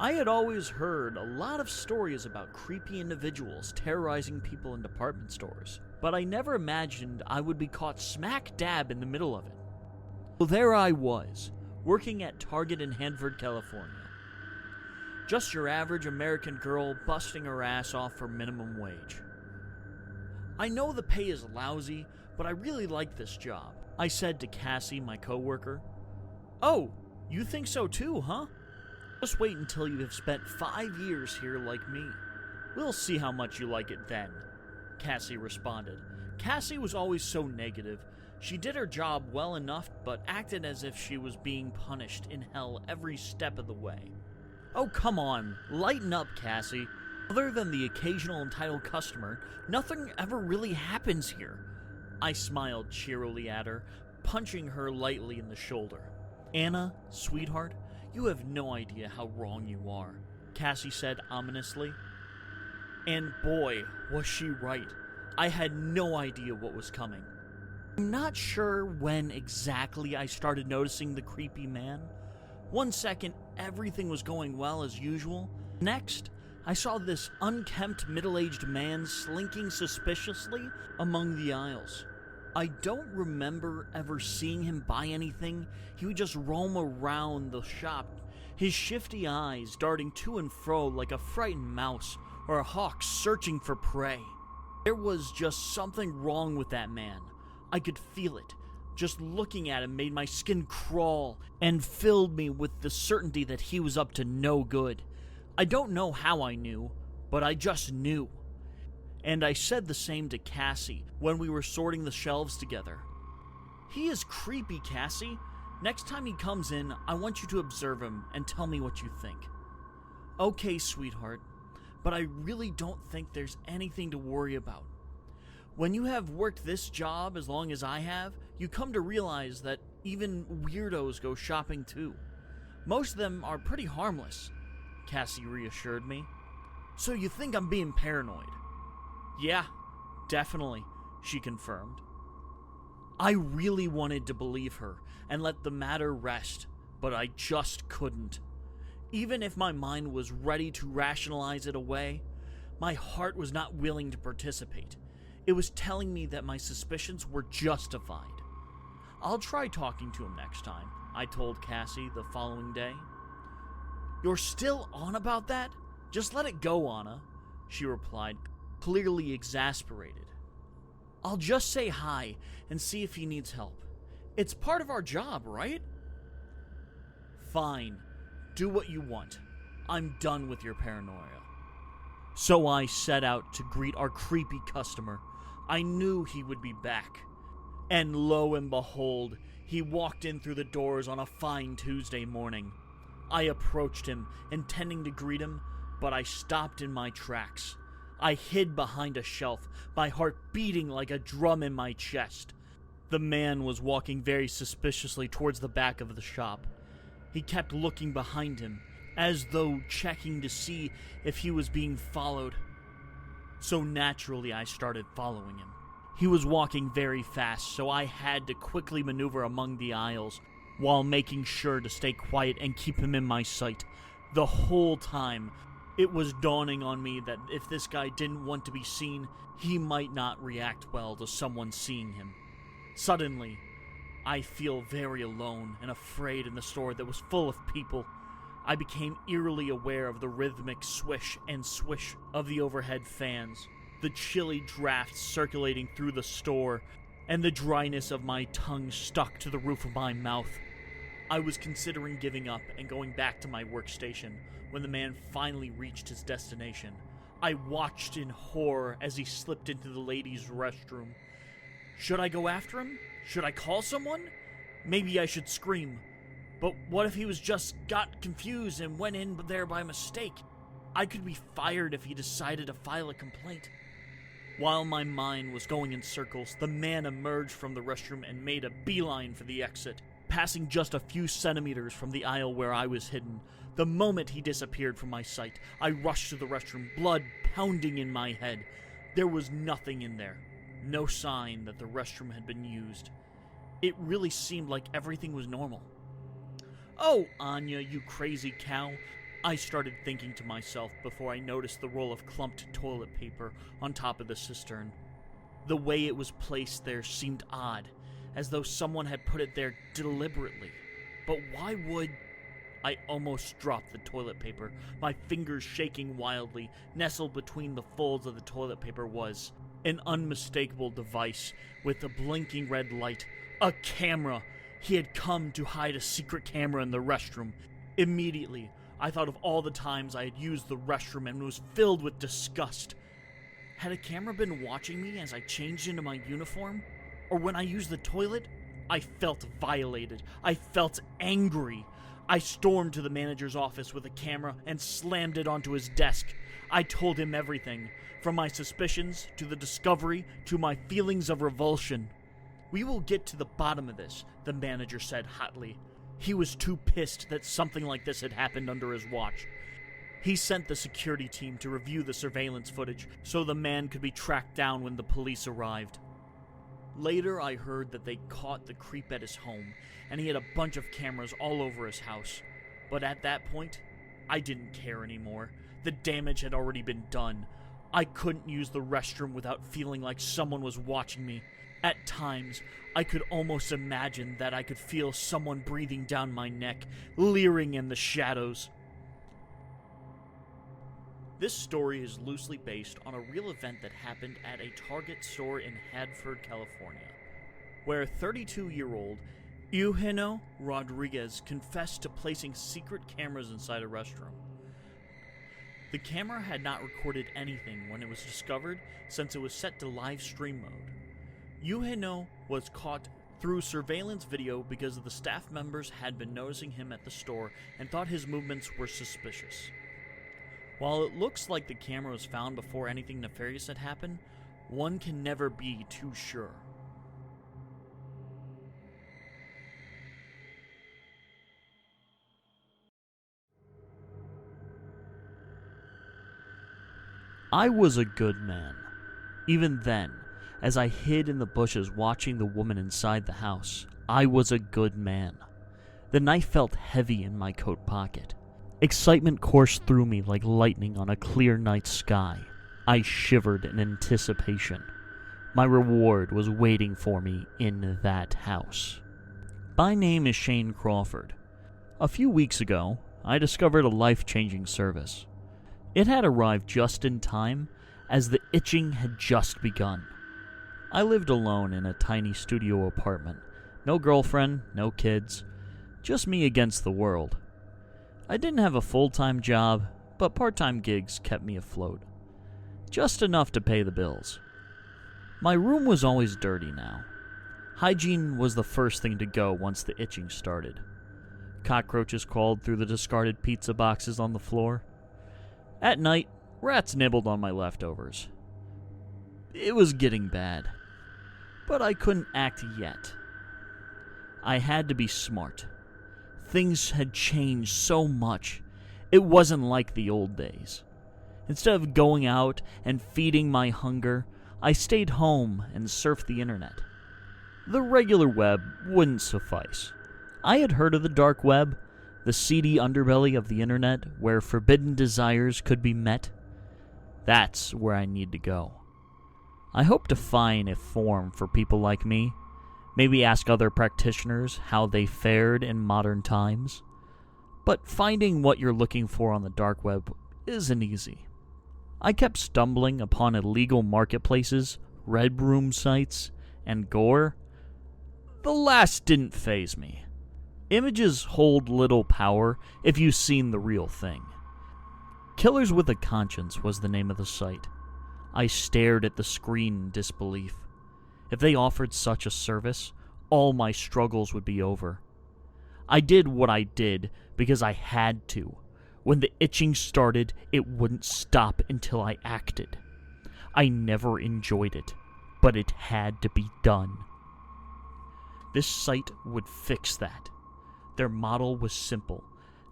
I had always heard a lot of stories about creepy individuals terrorizing people in department stores, but I never imagined I would be caught smack dab in the middle of it. So there I was, working at Target in Hanford, California. Just your average American girl busting her ass off for minimum wage. I know the pay is lousy, but I really like this job, I said to Cassie, my coworker. Oh, you think so too, huh? Just wait until you have spent 5 years here like me. We'll see how much you like it then, Cassie responded. Cassie was always so negative. She did her job well enough, but acted as if she was being punished in hell every step of the way. Oh, come on, lighten up, Cassie. Other than the occasional entitled customer, nothing ever really happens here. I smiled cheerily at her, punching her lightly in the shoulder. Anna, sweetheart, you have no idea how wrong you are, Cassie said ominously. And boy, was she right. I had no idea what was coming. I'm not sure when exactly I started noticing the creepy man. 1 second, everything was going well as usual. Next, I saw this unkempt middle-aged man slinking suspiciously among the aisles. I don't remember ever seeing him buy anything. He would just roam around the shop, his shifty eyes darting to and fro like a frightened mouse or a hawk searching for prey. There was just something wrong with that man. I could feel it. Just looking at him made my skin crawl and filled me with the certainty that he was up to no good. I don't know how I knew, but I just knew. And I said the same to Cassie when we were sorting the shelves together. He is creepy, Cassie. Next time he comes in, I want you to observe him and tell me what you think. Okay, sweetheart, but I really don't think there's anything to worry about. When you have worked this job as long as I have, you come to realize that even weirdos go shopping too. Most of them are pretty harmless, Cassie reassured me. So you think I'm being paranoid? Yeah, definitely, she confirmed. I really wanted to believe her and let the matter rest, but I just couldn't. Even if my mind was ready to rationalize it away, my heart was not willing to participate. It was telling me that my suspicions were justified. I'll try talking to him next time, I told Cassie the following day. You're still on about that? Just let it go, Anna, she replied, clearly exasperated. I'll just say hi and see if he needs help. It's part of our job, right? Fine. Do what you want. I'm done with your paranoia. So I set out to greet our creepy customer. I knew he would be back. And lo and behold, he walked in through the doors on a fine Tuesday morning. I approached him, intending to greet him, but I stopped in my tracks. I hid behind a shelf, my heart beating like a drum in my chest. The man was walking very suspiciously towards the back of the shop. He kept looking behind him, as though checking to see if he was being followed. So naturally, I started following him. He was walking very fast, so I had to quickly maneuver among the aisles, while making sure to stay quiet and keep him in my sight. The whole time, it was dawning on me that if this guy didn't want to be seen, he might not react well to someone seeing him. Suddenly, I feel very alone and afraid in the store that was full of people. I became eerily aware of the rhythmic swish and swish of the overhead fans, the chilly drafts circulating through the store, and the dryness of my tongue stuck to the roof of my mouth. I was considering giving up and going back to my workstation when the man finally reached his destination. I watched in horror as he slipped into the ladies' restroom. Should I go after him? Should I call someone? Maybe I should scream. But what if he got confused and went in there by mistake? I could be fired if he decided to file a complaint. While my mind was going in circles, the man emerged from the restroom and made a beeline for the exit, passing just a few centimeters from the aisle where I was hidden. The moment he disappeared from my sight, I rushed to the restroom, blood pounding in my head. There was nothing in there. No sign that the restroom had been used. It really seemed like everything was normal. Oh, Anya, you crazy cow. I started thinking to myself before I noticed the roll of clumped toilet paper on top of the cistern. The way it was placed there seemed odd, as though someone had put it there deliberately. But why would... I almost dropped the toilet paper, my fingers shaking wildly. Nestled between the folds of the toilet paper was an unmistakable device with a blinking red light. A camera! He had come to hide a secret camera in the restroom. Immediately, I thought of all the times I had used the restroom and was filled with disgust. Had a camera been watching me as I changed into my uniform? Or when I used the toilet? I felt violated. I felt angry. I stormed to the manager's office with a camera and slammed it onto his desk. I told him everything, from my suspicions to the discovery to my feelings of revulsion. "We will get to the bottom of this," the manager said hotly. He was too pissed that something like this had happened under his watch. He sent the security team to review the surveillance footage so the man could be tracked down when the police arrived. Later, I heard that they caught the creep at his home, and he had a bunch of cameras all over his house. But at that point, I didn't care anymore. The damage had already been done. I couldn't use the restroom without feeling like someone was watching me. At times, I could almost imagine that I could feel someone breathing down my neck, leering in the shadows. This story is loosely based on a real event that happened at a Target store in Hadford, California, where 32-year-old Eugenio Rodriguez confessed to placing secret cameras inside a restroom. The camera had not recorded anything when it was discovered, since it was set to live stream mode. Eugenio was caught through surveillance video because the staff members had been noticing him at the store and thought his movements were suspicious. While it looks like the camera was found before anything nefarious had happened, one can never be too sure. I was a good man. Even then, as I hid in the bushes watching the woman inside the house, I was a good man. The knife felt heavy in my coat pocket. Excitement coursed through me like lightning on a clear night sky. I shivered in anticipation. My reward was waiting for me in that house. My name is Shane Crawford. A few weeks ago, I discovered a life-changing service. It had arrived just in time, as the itching had just begun. I lived alone in a tiny studio apartment. No girlfriend, no kids, just me against the world. I didn't have a full-time job, but part-time gigs kept me afloat. Just enough to pay the bills. My room was always dirty now. Hygiene was the first thing to go once the itching started. Cockroaches crawled through the discarded pizza boxes on the floor. At night, rats nibbled on my leftovers. It was getting bad. But I couldn't act yet. I had to be smart. Things had changed so much. It wasn't like the old days. Instead of going out and feeding my hunger, I stayed home and surfed the internet. The regular web wouldn't suffice. I had heard of the dark web, the seedy underbelly of the internet where forbidden desires could be met. That's where I need to go. I hope to find a forum for people like me. Maybe ask other practitioners how they fared in modern times. But finding what you're looking for on the dark web isn't easy. I kept stumbling upon illegal marketplaces, red room sites, and gore. The last didn't faze me. Images hold little power if you've seen the real thing. Killers with a Conscience was the name of the site. I stared at the screen in disbelief. If they offered such a service, all my struggles would be over. I did what I did because I had to. When the itching started, it wouldn't stop until I acted. I never enjoyed it, but it had to be done. This site would fix that. Their model was simple.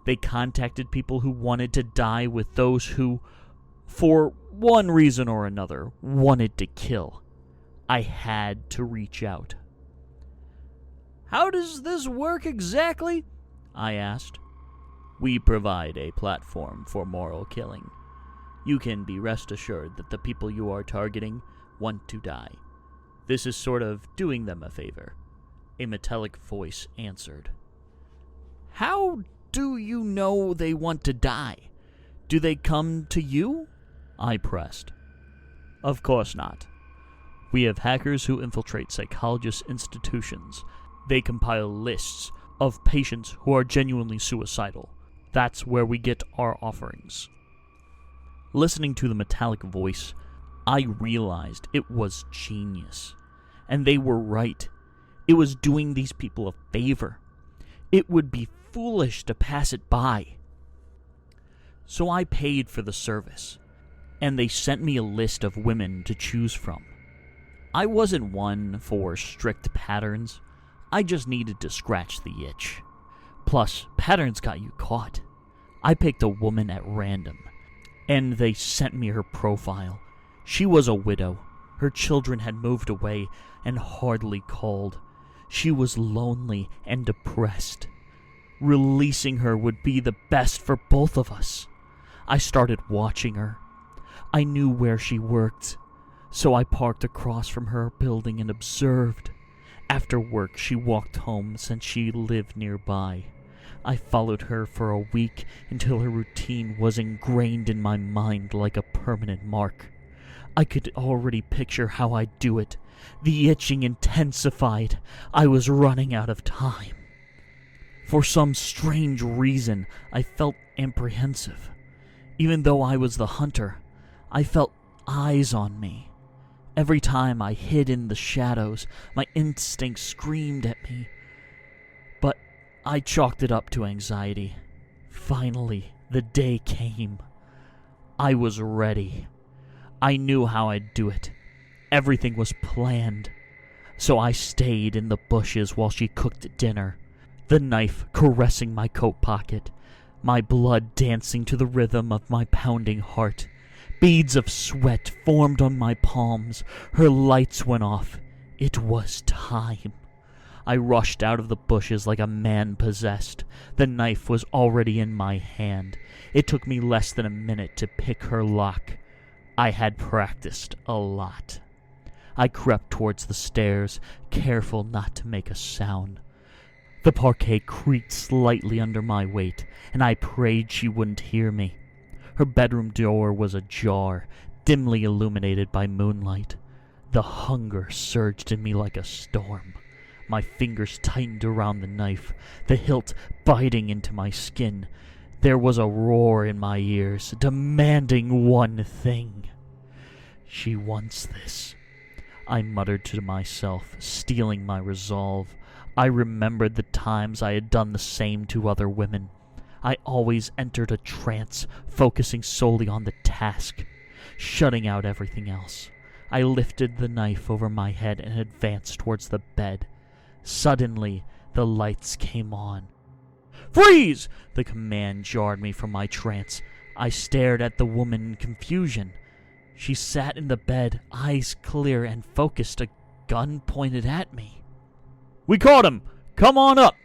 They contacted people who wanted to die with those who, for one reason or another, wanted to kill. I had to reach out. "How does this work exactly?" I asked. We provide a platform for moral killing. You can be rest assured that the people you are targeting want to die. This is sort of doing them a favor. A metallic voice answered. How do you know they want to die? Do they come to you? I pressed. Of course not. We have hackers who infiltrate psychologists' institutions. They compile lists of patients who are genuinely suicidal. That's where we get our offerings. Listening to the metallic voice, I realized it was genius. And they were right. It was doing these people a favor. It would be foolish to pass it by. So I paid for the service, and they sent me a list of women to choose from. I wasn't one for strict patterns. I just needed to scratch the itch. Plus, patterns got you caught. I picked a woman at random, and they sent me her profile. She was a widow. Her children had moved away and hardly called. She was lonely and depressed. Releasing her would be the best for both of us. I started watching her. I knew where she worked, so I parked across from her building and observed. After work, she walked home since she lived nearby. I followed her for a week until her routine was ingrained in my mind like a permanent mark. I could already picture how I'd do it. The itching intensified. I was running out of time. For some strange reason, I felt apprehensive. Even though I was the hunter, I felt eyes on me. Every time I hid in the shadows, my instincts screamed at me. But I chalked it up to anxiety. Finally, the day came. I was ready. I knew how I'd do it. Everything was planned. So I stayed in the bushes while she cooked dinner, the knife caressing my coat pocket, my blood dancing to the rhythm of my pounding heart. Beads of sweat formed on my palms. Her lights went off. It was time. I rushed out of the bushes like a man possessed. The knife was already in my hand. It took me less than a minute to pick her lock. I had practiced a lot. I crept towards the stairs, careful not to make a sound. The parquet creaked slightly under my weight, and I prayed she wouldn't hear me. Her bedroom door was ajar, dimly illuminated by moonlight. The hunger surged in me like a storm. My fingers tightened around the knife, the hilt biting into my skin. There was a roar in my ears, demanding one thing. She wants this, I muttered to myself, steeling my resolve. I remembered the times I had done the same to other women. I always entered a trance, focusing solely on the task, shutting out everything else. I lifted the knife over my head and advanced towards the bed. Suddenly, the lights came on. "Freeze!" The command jarred me from my trance. I stared at the woman in confusion. She sat in the bed, eyes clear and focused, a gun pointed at me. "We caught him! Come on up!"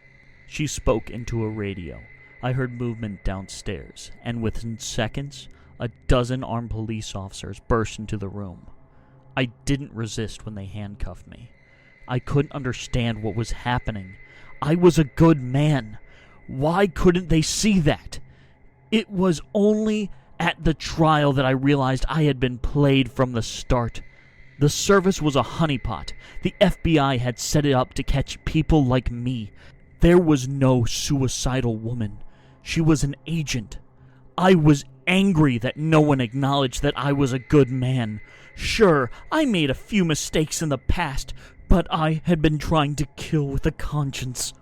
She spoke into a radio. I heard movement downstairs, and within seconds, a dozen armed police officers burst into the room. I didn't resist when they handcuffed me. I couldn't understand what was happening. I was a good man. Why couldn't they see that? It was only at the trial that I realized I had been played from the start. The service was a honeypot. The FBI had set it up to catch people like me. There was no suicidal woman. She was an agent. I was angry that no one acknowledged that I was a good man. Sure, I made a few mistakes in the past, but I had been trying to kill with a conscience.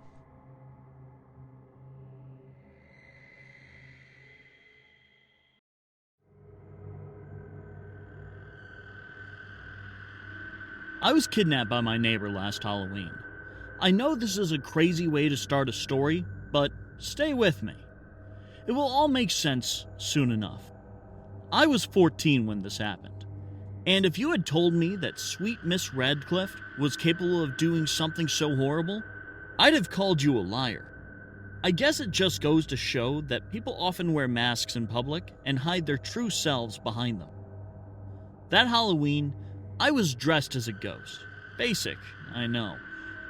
I was kidnapped by my neighbor last Halloween. I know this is a crazy way to start a story, but stay with me. It will all make sense soon enough. I was 14 when this happened, and if you had told me that sweet Miss Radcliffe was capable of doing something so horrible, I'd have called you a liar. I guess it just goes to show that people often wear masks in public and hide their true selves behind them. That Halloween, I was dressed as a ghost. Basic, I know.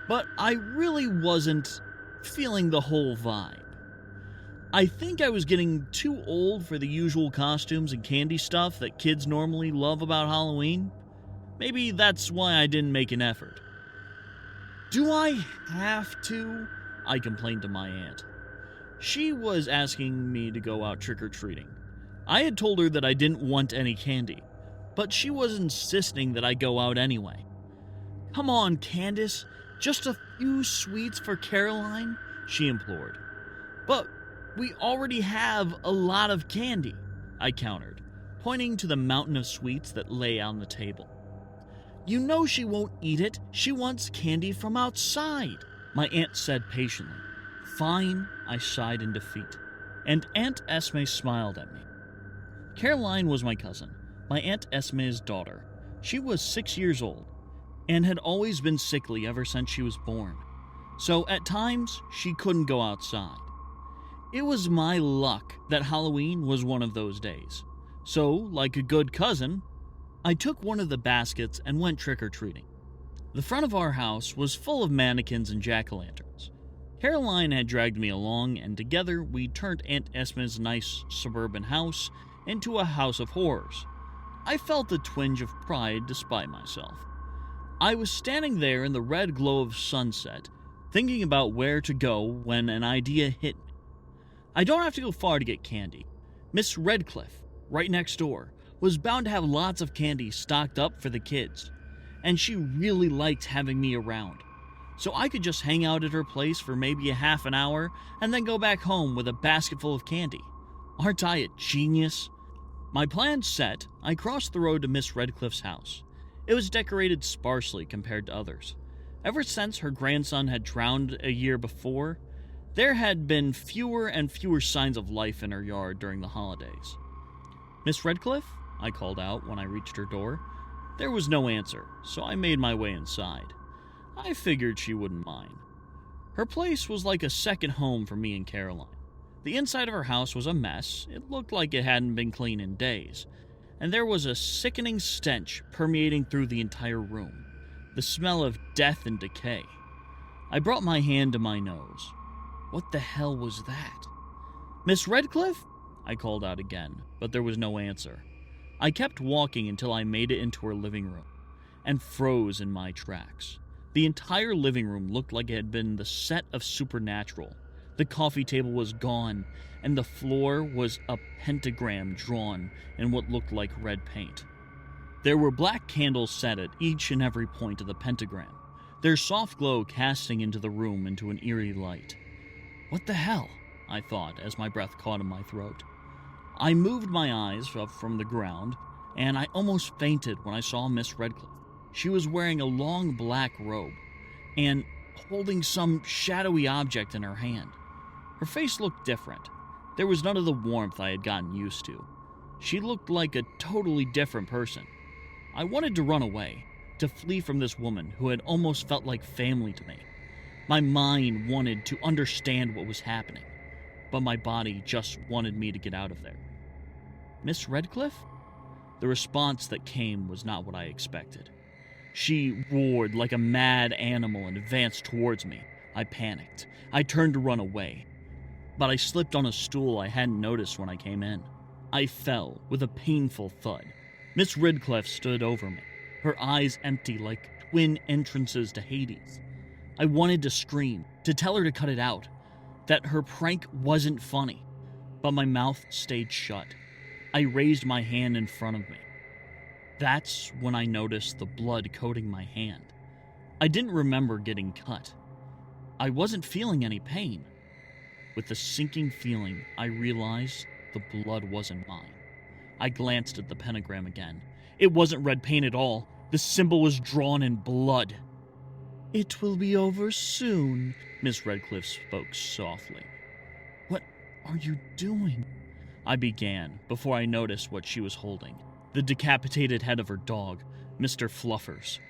But I really wasn't feeling the whole vibe. I think I was getting too old for the usual costumes and candy stuff that kids normally love about Halloween. Maybe that's why I didn't make an effort. "Do I have to?" I complained to my aunt. She was asking me to go out trick-or-treating. I had told her that I didn't want any candy, but she was insisting that I go out anyway. "Come on, Candace, just a few sweets for Caroline," she implored. "But we already have a lot of candy," I countered, pointing to the mountain of sweets that lay on the table. "You know she won't eat it. She wants candy from outside," my aunt said patiently. "Fine," I sighed in defeat, and Aunt Esme smiled at me. Caroline was my cousin, my Aunt Esme's daughter. She was 6 years old, and had always been sickly ever since she was born, so at times she couldn't go outside. It was my luck that Halloween was one of those days, so, like a good cousin, I took one of the baskets and went trick-or-treating. The front of our house was full of mannequins and jack-o'-lanterns. Caroline had dragged me along, and together we turned Aunt Esme's nice suburban house into a house of horrors. I felt a twinge of pride despite myself. I was standing there in the red glow of sunset, thinking about where to go when an idea hit me. I don't have to go far to get candy. Miss Redcliffe, right next door, was bound to have lots of candy stocked up for the kids, and she really liked having me around. So I could just hang out at her place for maybe a half an hour and then go back home with a basket full of candy. Aren't I a genius? My plan set, I crossed the road to Miss Redcliffe's house. It was decorated sparsely compared to others. Ever since her grandson had drowned a year before, there had been fewer and fewer signs of life in her yard during the holidays. "Miss Redcliffe?" I called out when I reached her door. There was no answer, so I made my way inside. I figured she wouldn't mind. Her place was like a second home for me and Caroline. The inside of her house was a mess. It looked like it hadn't been clean in days, and there was a sickening stench permeating through the entire room, the smell of death and decay. I brought my hand to my nose. What the hell was that? "Miss Redcliffe?" I called out again, but there was no answer. I kept walking until I made it into her living room, and froze in my tracks. The entire living room looked like it had been the set of Supernatural. The coffee table was gone, and the floor was a pentagram drawn in what looked like red paint. There were black candles set at each and every point of the pentagram, their soft glow casting into the room into an eerie light. What the hell? I thought as my breath caught in my throat. I moved my eyes up from the ground, and I almost fainted when I saw Miss Redcliffe. She was wearing a long black robe, and holding some shadowy object in her hand. Her face looked different. There was none of the warmth I had gotten used to. She looked like a totally different person. I wanted to run away, to flee from this woman who had almost felt like family to me. My mind wanted to understand what was happening, but my body just wanted me to get out of there. "Miss Redcliffe?" The response that came was not what I expected. She roared like a mad animal and advanced towards me. I panicked. I turned to run away, but I slipped on a stool I hadn't noticed when I came in. I fell with a painful thud. Miss Redcliffe stood over me, her eyes empty like twin entrances to Hades. I wanted to scream, to tell her to cut it out, that her prank wasn't funny, but my mouth stayed shut. I raised my hand in front of me. That's when I noticed the blood coating my hand. I didn't remember getting cut. I wasn't feeling any pain. With a sinking feeling, I realized the blood wasn't mine. I glanced at the pentagram again. It wasn't red paint at all. The symbol was drawn in blood. "It will be over soon," Miss Redcliffe spoke softly. "What are you doing?" I began, before I noticed what she was holding. The decapitated head of her dog, Mr. Fluffers.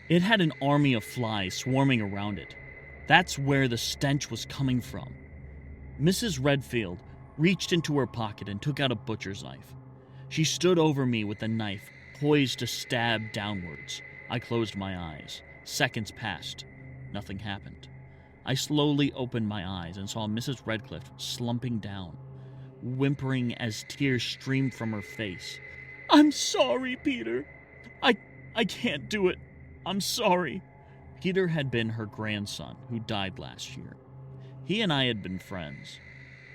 It had an army of flies swarming around it. That's where the stench was coming from. Mrs. Redfield reached into her pocket and took out a butcher's knife. She stood over me with the knife, poised to stab downwards. I closed my eyes. Seconds passed. Nothing happened. I slowly opened my eyes and saw Mrs. Redcliffe slumping down, whimpering as tears streamed from her face. "I'm sorry, Peter. I can't do it. I'm sorry." Peter had been her grandson, who died last year. He and I had been friends.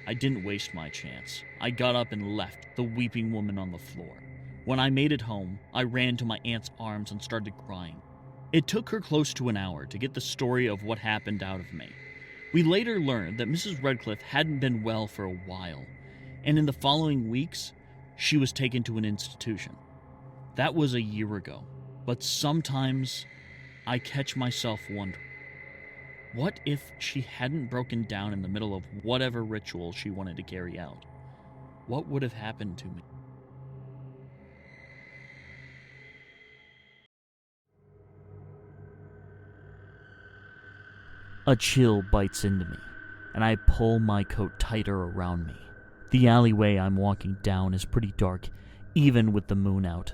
I didn't waste my chance. I got up and left the weeping woman on the floor. When I made it home, I ran to my aunt's arms and started crying. It took her close to an hour to get the story of what happened out of me. We later learned that Mrs. Redcliffe hadn't been well for a while, and in the following weeks, she was taken to an institution. That was a year ago, but sometimes I catch myself wondering, what if she hadn't broken down in the middle of whatever ritual she wanted to carry out? What would have happened to me? A chill bites into me, and I pull my coat tighter around me. The alleyway I'm walking down is pretty dark, even with the moon out.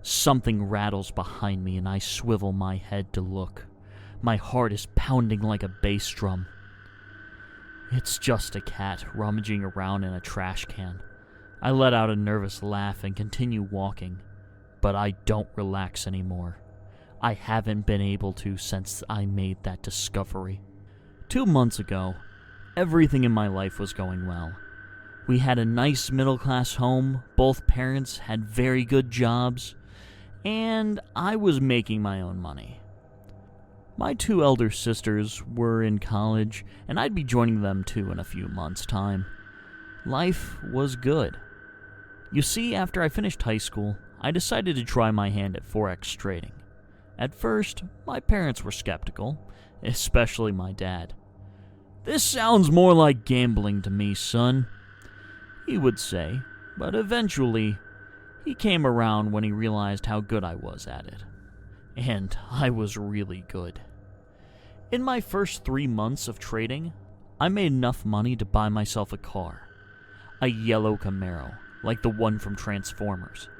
Something rattles behind me, and I swivel my head to look. My heart is pounding like a bass drum. It's just a cat rummaging around in a trash can. I let out a nervous laugh and continue walking, but I don't relax anymore. I haven't been able to since I made that discovery. 2 months ago, everything in my life was going well. We had a nice middle-class home, both parents had very good jobs, and I was making my own money. My 2 elder sisters were in college, and I'd be joining them too in a few months' time. Life was good. You see, after I finished high school, I decided to try my hand at Forex trading. At first, my parents were skeptical, especially my dad. "This sounds more like gambling to me, son," he would say, but eventually, he came around when he realized how good I was at it. And I was really good. In my first 3 months of trading, I made enough money to buy myself a car. A yellow Camaro, like the one from Transformers.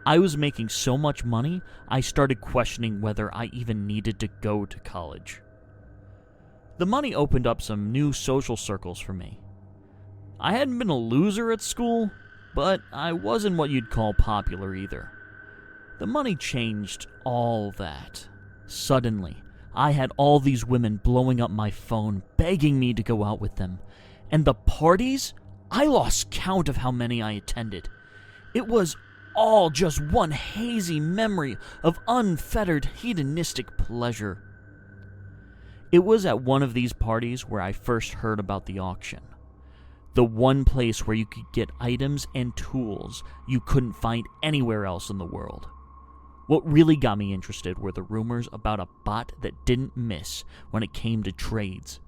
I was making so much money, I started questioning whether I even needed to go to college. The money opened up some new social circles for me. I hadn't been a loser at school, but I wasn't what you'd call popular either. The money changed all that. Suddenly, I had all these women blowing up my phone, begging me to go out with them. And the parties? I lost count of how many I attended. It was all just one hazy memory of unfettered hedonistic pleasure. It was at one of these parties where I first heard about the auction. The one place where you could get items and tools you couldn't find anywhere else in the world. What really got me interested were the rumors about a bot that didn't miss when it came to trades.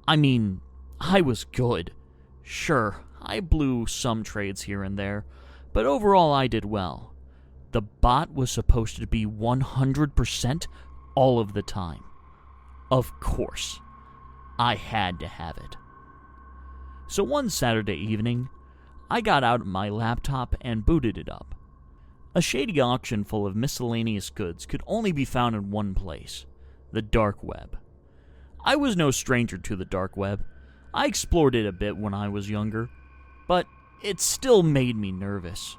I mean, I was good. Sure, I blew some trades here and there, but overall I did well. The bot was supposed to be 100% all of the time. Of course, I had to have it. So one Saturday evening, I got out my laptop and booted it up. A shady auction full of miscellaneous goods could only be found in one place, the dark web. I was no stranger to the dark web. I explored it a bit when I was younger, but it still made me nervous.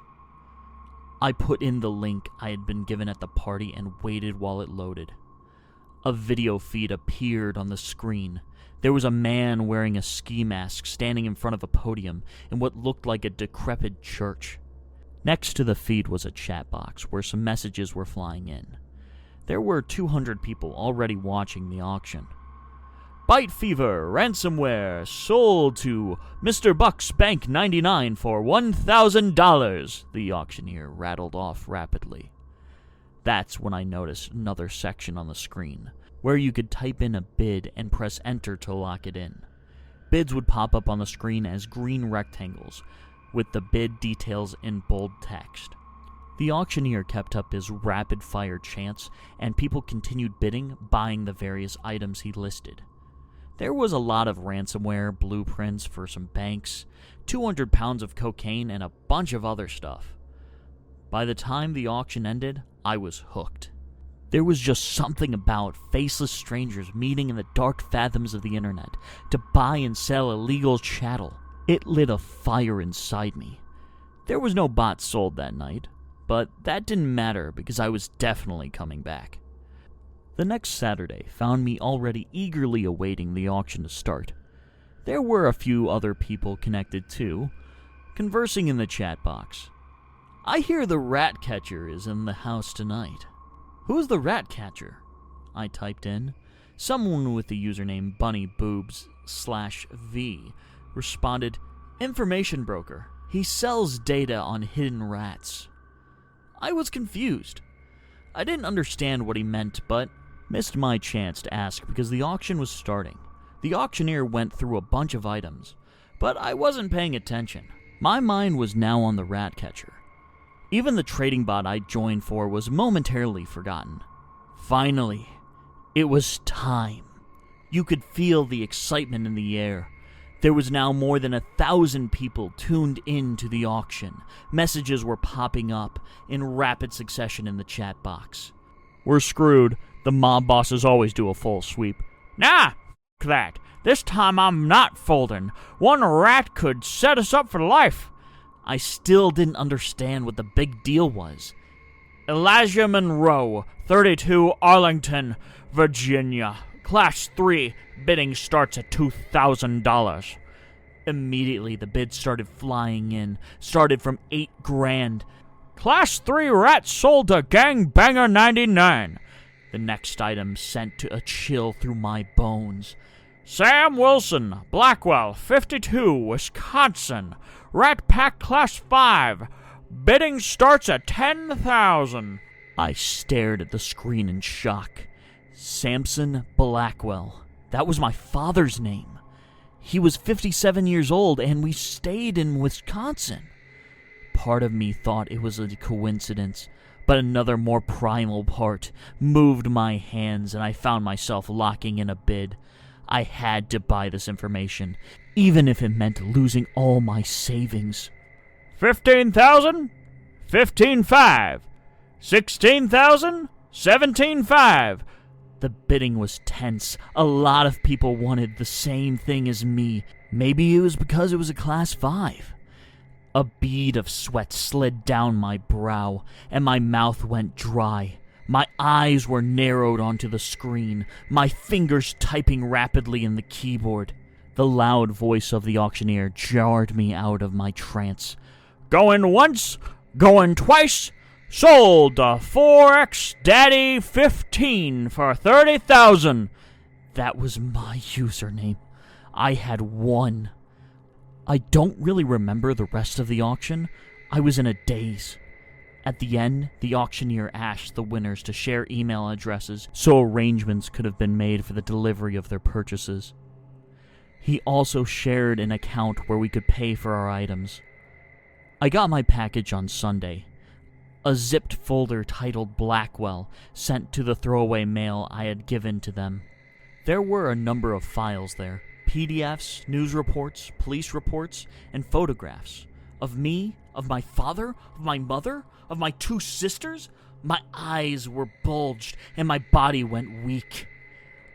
I put in the link I had been given at the party and waited while it loaded. A video feed appeared on the screen. There was a man wearing a ski mask standing in front of a podium in what looked like a decrepit church. Next to the feed was a chat box where some messages were flying in. There were 200 people already watching the auction. "Bite Fever ransomware sold to Mr. Bucks Bank 99 for $1,000, the auctioneer rattled off rapidly. That's when I noticed another section on the screen, where you could type in a bid and press enter to lock it in. Bids would pop up on the screen as green rectangles, with the bid details in bold text. The auctioneer kept up his rapid-fire chants, and people continued bidding, buying the various items he listed. There was a lot of ransomware, blueprints for some banks, 200 pounds of cocaine, and a bunch of other stuff. By the time the auction ended, I was hooked. There was just something about faceless strangers meeting in the dark fathoms of the internet to buy and sell illegal chattel. It lit a fire inside me. There was no bot sold that night, but that didn't matter because I was definitely coming back. The next Saturday found me already eagerly awaiting the auction to start. There were a few other people connected too, conversing in the chat box. I hear the rat catcher is in the house tonight. Who's the rat catcher? I typed in. Someone with the username bunnyboobs/V responded, information broker. He sells data on hidden rats. I was confused. I didn't understand what he meant, but missed my chance to ask because the auction was starting. The auctioneer went through a bunch of items, but I wasn't paying attention. My mind was now on the rat catcher. Even the trading bot I joined for was momentarily forgotten. Finally, it was time. You could feel the excitement in the air. There was now more than 1,000 people tuned in to the auction. Messages were popping up in rapid succession in the chat box. We're screwed. The mob bosses always do a full sweep. Nah, f*** that. This time I'm not folding. One rat could set us up for life. I still didn't understand what the big deal was. Elijah Monroe, 32, Arlington, Virginia. Class 3, bidding starts at $2,000. Immediately, the bid started flying in. Started from $8,000. Class 3 rat sold to Gangbanger 99. The next item sent to a chill through my bones. Sam Wilson, Blackwell, 52, Wisconsin. Rat Pack Class 5. Bidding starts at $10,000. I stared at the screen in shock. Samson Blackwell. That was my father's name. He was 57 years old, and we stayed in Wisconsin. Part of me thought it was a coincidence, but another more primal part moved my hands, and I found myself locking in a bid. I had to buy this information, even if it meant losing all my savings. 15,000? 15,500. 16,000? 17,500. The bidding was tense. A lot of people wanted the same thing as me. Maybe it was because it was a Class 5. A bead of sweat slid down my brow, and my mouth went dry. My eyes were narrowed onto the screen, my fingers typing rapidly in the keyboard. The loud voice of the auctioneer jarred me out of my trance. Going once, going twice, sold to 4X Daddy 15 for 30,000. That was my username. I had won. I don't really remember the rest of the auction. I was in a daze. At the end, the auctioneer asked the winners to share email addresses so arrangements could have been made for the delivery of their purchases. He also shared an account where we could pay for our items. I got my package on Sunday. A zipped folder titled Blackwell sent to the throwaway mail I had given to them. There were a number of files there. PDFs, news reports, police reports, and photographs. Of me, of my father, of my mother, of my 2 sisters. My eyes were bulged and my body went weak.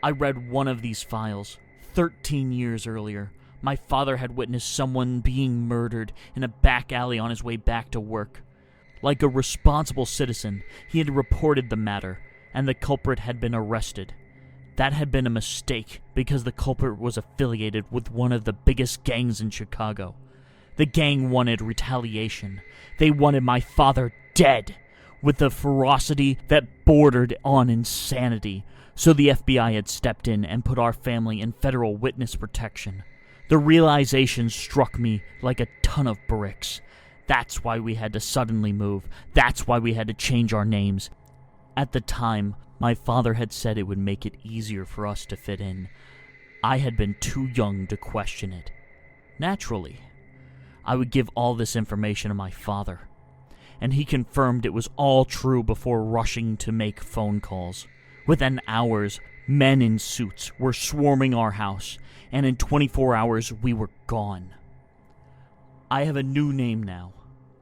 I read one of these files. 13 years earlier, my father had witnessed someone being murdered in a back alley on his way back to work. Like a responsible citizen, he had reported the matter, and the culprit had been arrested. That had been a mistake because the culprit was affiliated with one of the biggest gangs in Chicago. The gang wanted retaliation. They wanted my father dead, with a ferocity that bordered on insanity. So the FBI had stepped in and put our family in federal witness protection. The realization struck me like a ton of bricks. That's why we had to suddenly move. That's why we had to change our names. At the time, my father had said it would make it easier for us to fit in. I had been too young to question it. Naturally, I would give all this information to my father, and he confirmed it was all true before rushing to make phone calls. Within hours, Men in suits were swarming our house, and in 24 hours we were gone. I have a new name now.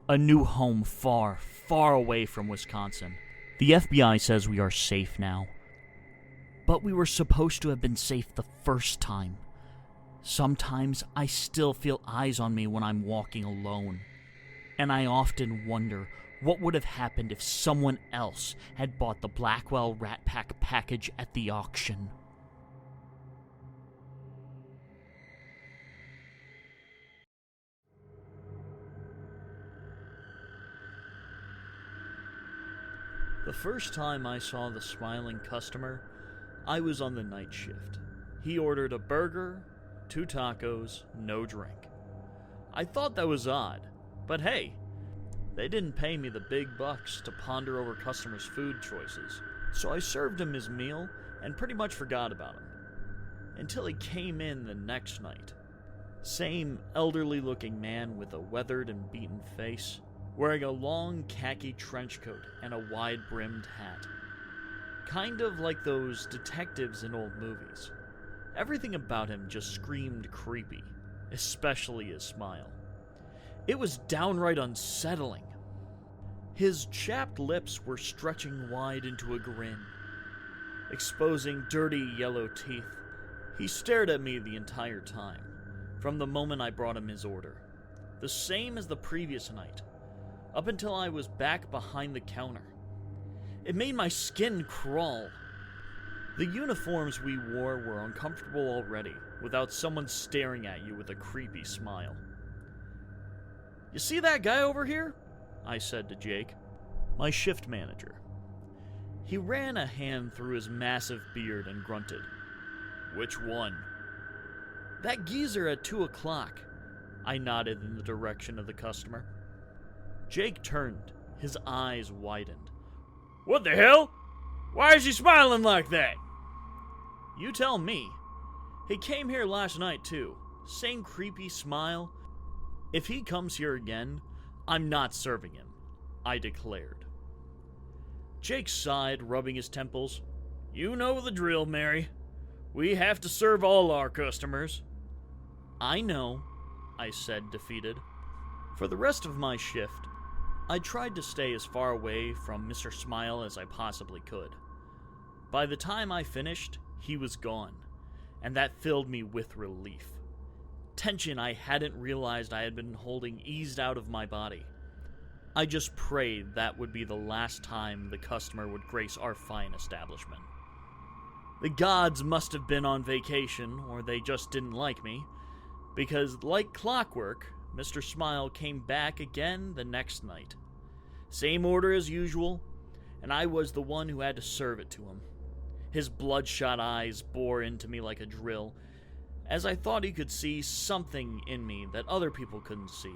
A new home far, far away from Wisconsin. The FBI says we are safe now. But we were supposed to have been safe the first time. Sometimes I still feel eyes on me when I'm walking alone. And I often wonder what would have happened if someone else had bought the Blackwell Rat Pack package at the auction. The first time I saw the smiling customer, I was on the night shift. He ordered a burger, 2 tacos, no drink. I thought that was odd, but hey, they didn't pay me the big bucks to ponder over customers' food choices, so I served him his meal and pretty much forgot about him. Until he came in the next night. Same elderly-looking man with a weathered and beaten face, wearing a long khaki trench coat and a wide-brimmed hat. Kind of like those detectives in old movies. Everything about him just screamed creepy, especially his smile. It was downright unsettling. His chapped lips were stretching wide into a grin, exposing dirty yellow teeth. He stared at me the entire time, from the moment I brought him his order. The same as the previous night, up until I was back behind the counter. It made my skin crawl. The uniforms we wore were uncomfortable already, without someone staring at you with a creepy smile. "You see that guy over here?" I said to Jake, my shift manager. He ran a hand through his massive beard and grunted. "Which one?" "That geezer at 2 o'clock. I nodded in the direction of the customer. Jake turned, his eyes widened. "What the hell? Why is he smiling like that?" "You tell me. He came here last night too. Same creepy smile. If he comes here again, I'm not serving him," I declared. Jake sighed, rubbing his temples. "You know the drill, Mary. We have to serve all our customers." "I know," I said, defeated. For the rest of my shift, I tried to stay as far away from Mr. Smile as I possibly could. By the time I finished, he was gone, and that filled me with relief. Tension I hadn't realized I had been holding eased out of my body. I just prayed that would be the last time the customer would grace our fine establishment. The gods must have been on vacation, or they just didn't like me, because like clockwork, Mr. Smile came back again the next night. Same order as usual, and I was the one who had to serve it to him. His bloodshot eyes bore into me like a drill, as I thought he could see something in me that other people couldn't see.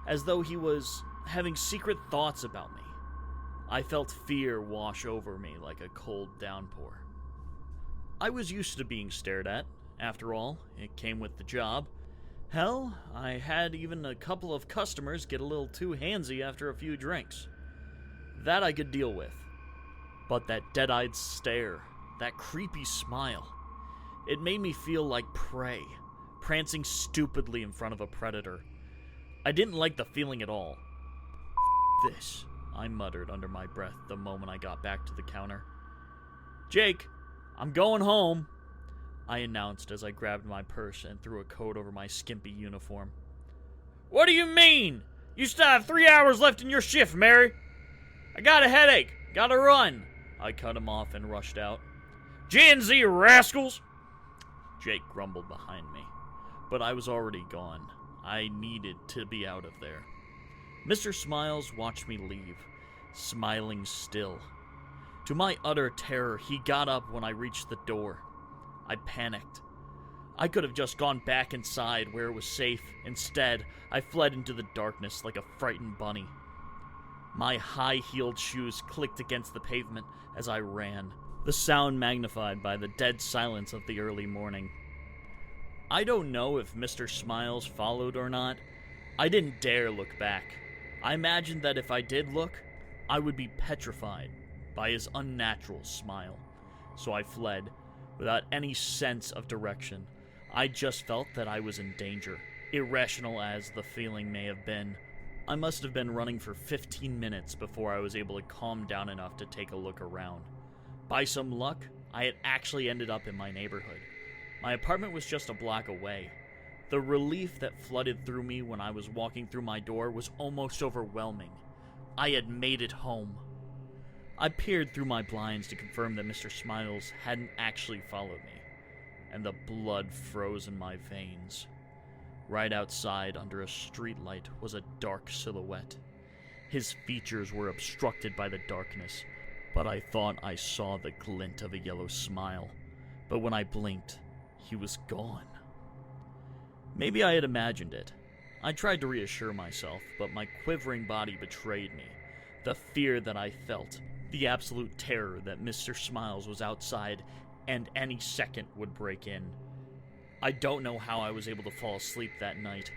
As though he was having secret thoughts about me. I felt fear wash over me like a cold downpour. I was used to being stared at. After all, it came with the job. Hell, I had even a couple of customers get a little too handsy after a few drinks. That I could deal with. But that dead-eyed stare, that creepy smile, it made me feel like prey, prancing stupidly in front of a predator. I didn't like the feeling at all. "This," I muttered under my breath the moment I got back to the counter. "Jake, I'm going home," I announced as I grabbed my purse and threw a coat over my skimpy uniform. "What do you mean? You still have 3 hours left in your shift, Mary." "I got a headache. Gotta run." I cut him off and rushed out. "Gen Z rascals!" Jake grumbled behind me, but I was already gone. I needed to be out of there. Mr. Smiles watched me leave, smiling still. To my utter terror, he got up when I reached the door. I panicked. I could have just gone back inside where it was safe. Instead, I fled into the darkness like a frightened bunny. My high-heeled shoes clicked against the pavement as I ran, the sound magnified by the dead silence of the early morning. I don't know if Mr. Smiles followed or not. I didn't dare look back. I imagined that if I did look, I would be petrified by his unnatural smile, so I fled, without any sense of direction. I just felt that I was in danger. Irrational as the feeling may have been, I must have been running for 15 minutes before I was able to calm down enough to take a look around. By some luck, I had actually ended up in my neighborhood. My apartment was just a block away. The relief that flooded through me when I was walking through my door was almost overwhelming. I had made it home. I peered through my blinds to confirm that Mr. Smiles hadn't actually followed me, and the blood froze in my veins. Right outside, under a streetlight, was a dark silhouette. His features were obstructed by the darkness, but I thought I saw the glint of a yellow smile. But when I blinked, he was gone. Maybe I had imagined it. I tried to reassure myself, but my quivering body betrayed me. The fear that I felt, the absolute terror that Mr. Smiles was outside and any second would break in. I don't know how I was able to fall asleep that night.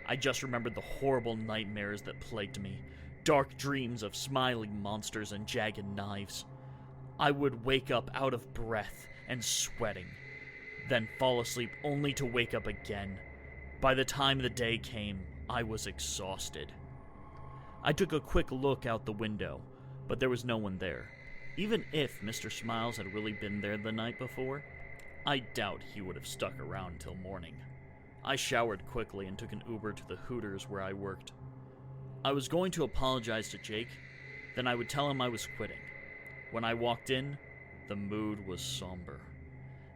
I just remembered the horrible nightmares that plagued me, dark dreams of smiling monsters and jagged knives. I would wake up out of breath and sweating, then fall asleep only to wake up again. By the time the day came, I was exhausted. I took a quick look out the window, but there was no one there. Even if Mr. Smiles had really been there the night before, I doubt he would have stuck around till morning. I showered quickly and took an Uber to the Hooters where I worked. I was going to apologize to Jake, then I would tell him I was quitting. When I walked in, the mood was somber.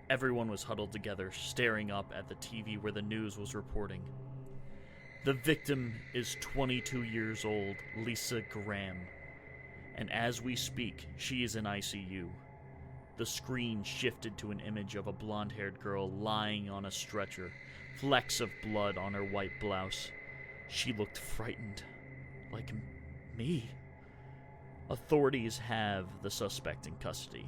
Everyone was huddled together, staring up at the TV where the news was reporting. The victim is 22 years old, Lisa Graham, and as we speak, she is in ICU. The screen shifted to an image of a blonde-haired girl lying on a stretcher, flecks of blood on her white blouse. She looked frightened, like me. Authorities have the suspect in custody,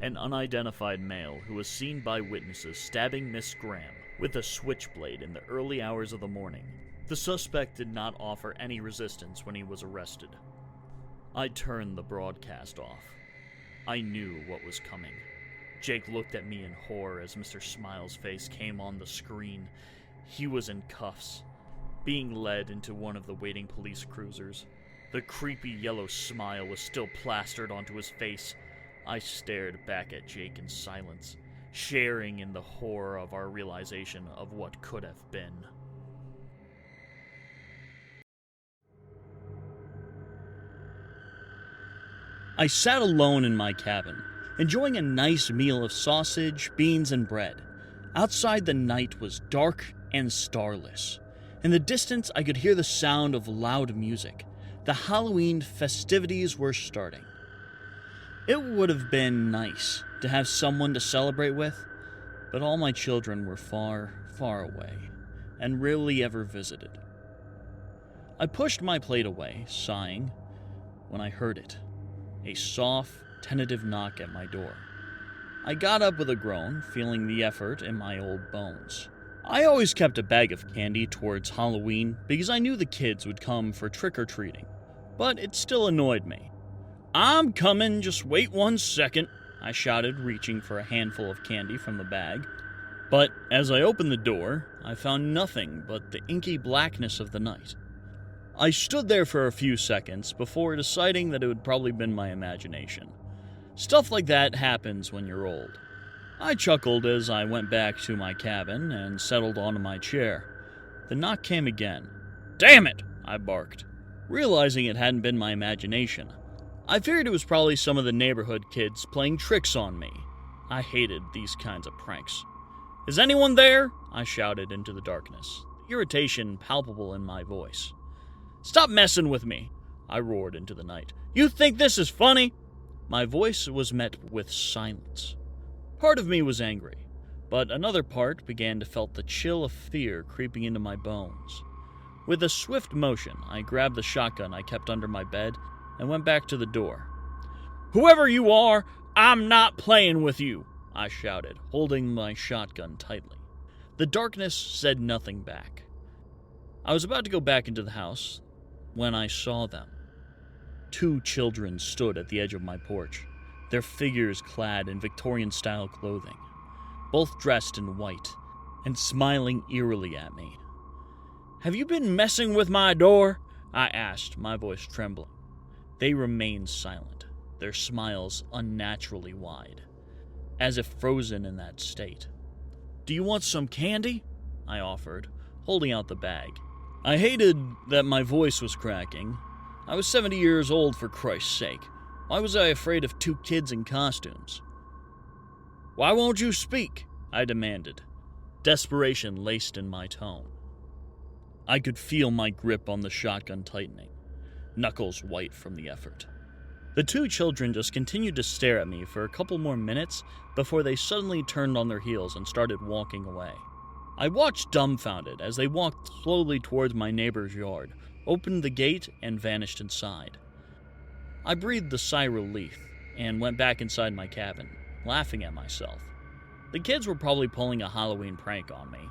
an unidentified male who was seen by witnesses stabbing Miss Graham with a switchblade in the early hours of the morning. The suspect did not offer any resistance when he was arrested. I turned the broadcast off. I knew what was coming. Jake looked at me in horror as Mr. Smiles' face came on the screen. He was in cuffs, being led into one of the waiting police cruisers. The creepy yellow smile was still plastered onto his face. I stared back at Jake in silence, sharing in the horror of our realization of what could have been. I sat alone in my cabin, enjoying a nice meal of sausage, beans, and bread. Outside, the night was dark and starless. In the distance, I could hear the sound of loud music. The Halloween festivities were starting. It would have been nice to have someone to celebrate with, but all my children were far, far away, and rarely ever visited. I pushed my plate away, sighing, when I heard it. A soft, tentative knock at my door. I got up with a groan, feeling the effort in my old bones. I always kept a bag of candy towards Halloween because I knew the kids would come for trick-or-treating, but it still annoyed me. "I'm coming, just wait 1 second," I shouted, reaching for a handful of candy from the bag. But as I opened the door, I found nothing but the inky blackness of the night. I stood there for a few seconds before deciding that it had probably been my imagination. Stuff like that happens when you're old. I chuckled as I went back to my cabin and settled onto my chair. The knock came again. "Damn it!" I barked, realizing it hadn't been my imagination. I figured it was probably some of the neighborhood kids playing tricks on me. I hated these kinds of pranks. "Is anyone there?" I shouted into the darkness, irritation palpable in my voice. "Stop messing with me," I roared into the night. "You think this is funny?" My voice was met with silence. Part of me was angry, but another part began to feel the chill of fear creeping into my bones. With a swift motion, I grabbed the shotgun I kept under my bed and went back to the door. "Whoever you are, I'm not playing with you," I shouted, holding my shotgun tightly. The darkness said nothing back. I was about to go back into the house when I saw them. 2 children stood at the edge of my porch. their figures clad in Victorian-style clothing, both dressed in white and smiling eerily at me. "Have you been messing with my door?" I asked, my voice trembling. They remained silent, their smiles unnaturally wide, as if frozen in that state. "Do you want some candy?" I offered, holding out the bag. I hated that my voice was cracking. I was 70 years old, for Christ's sake. Why was I afraid of two kids in costumes? "Why won't you speak?" I demanded, desperation laced in my tone. I could feel my grip on the shotgun tightening, knuckles white from the effort. The two children just continued to stare at me for a couple more minutes before they suddenly turned on their heels and started walking away. I watched dumbfounded as they walked slowly towards my neighbor's yard, opened the gate, and vanished inside. I breathed a sigh of relief and went back inside my cabin, laughing at myself. The kids were probably pulling a Halloween prank on me,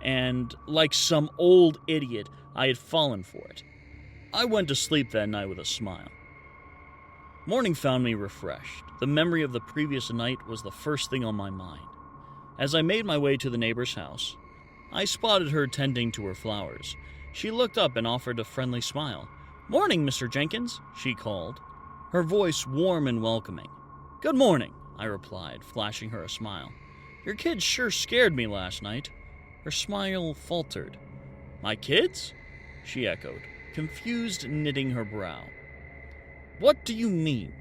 and like some old idiot, I had fallen for it. I went to sleep that night with a smile. Morning found me refreshed. The memory of the previous night was the first thing on my mind. As I made my way to the neighbor's house, I spotted her tending to her flowers. She looked up and offered a friendly smile. "Morning, Mr. Jenkins," she called, her voice warm and welcoming. "Good morning," I replied, flashing her a smile. "Your kids sure scared me last night." Her smile faltered. "My kids?" she echoed, confused, knitting her brow. "What do you mean?"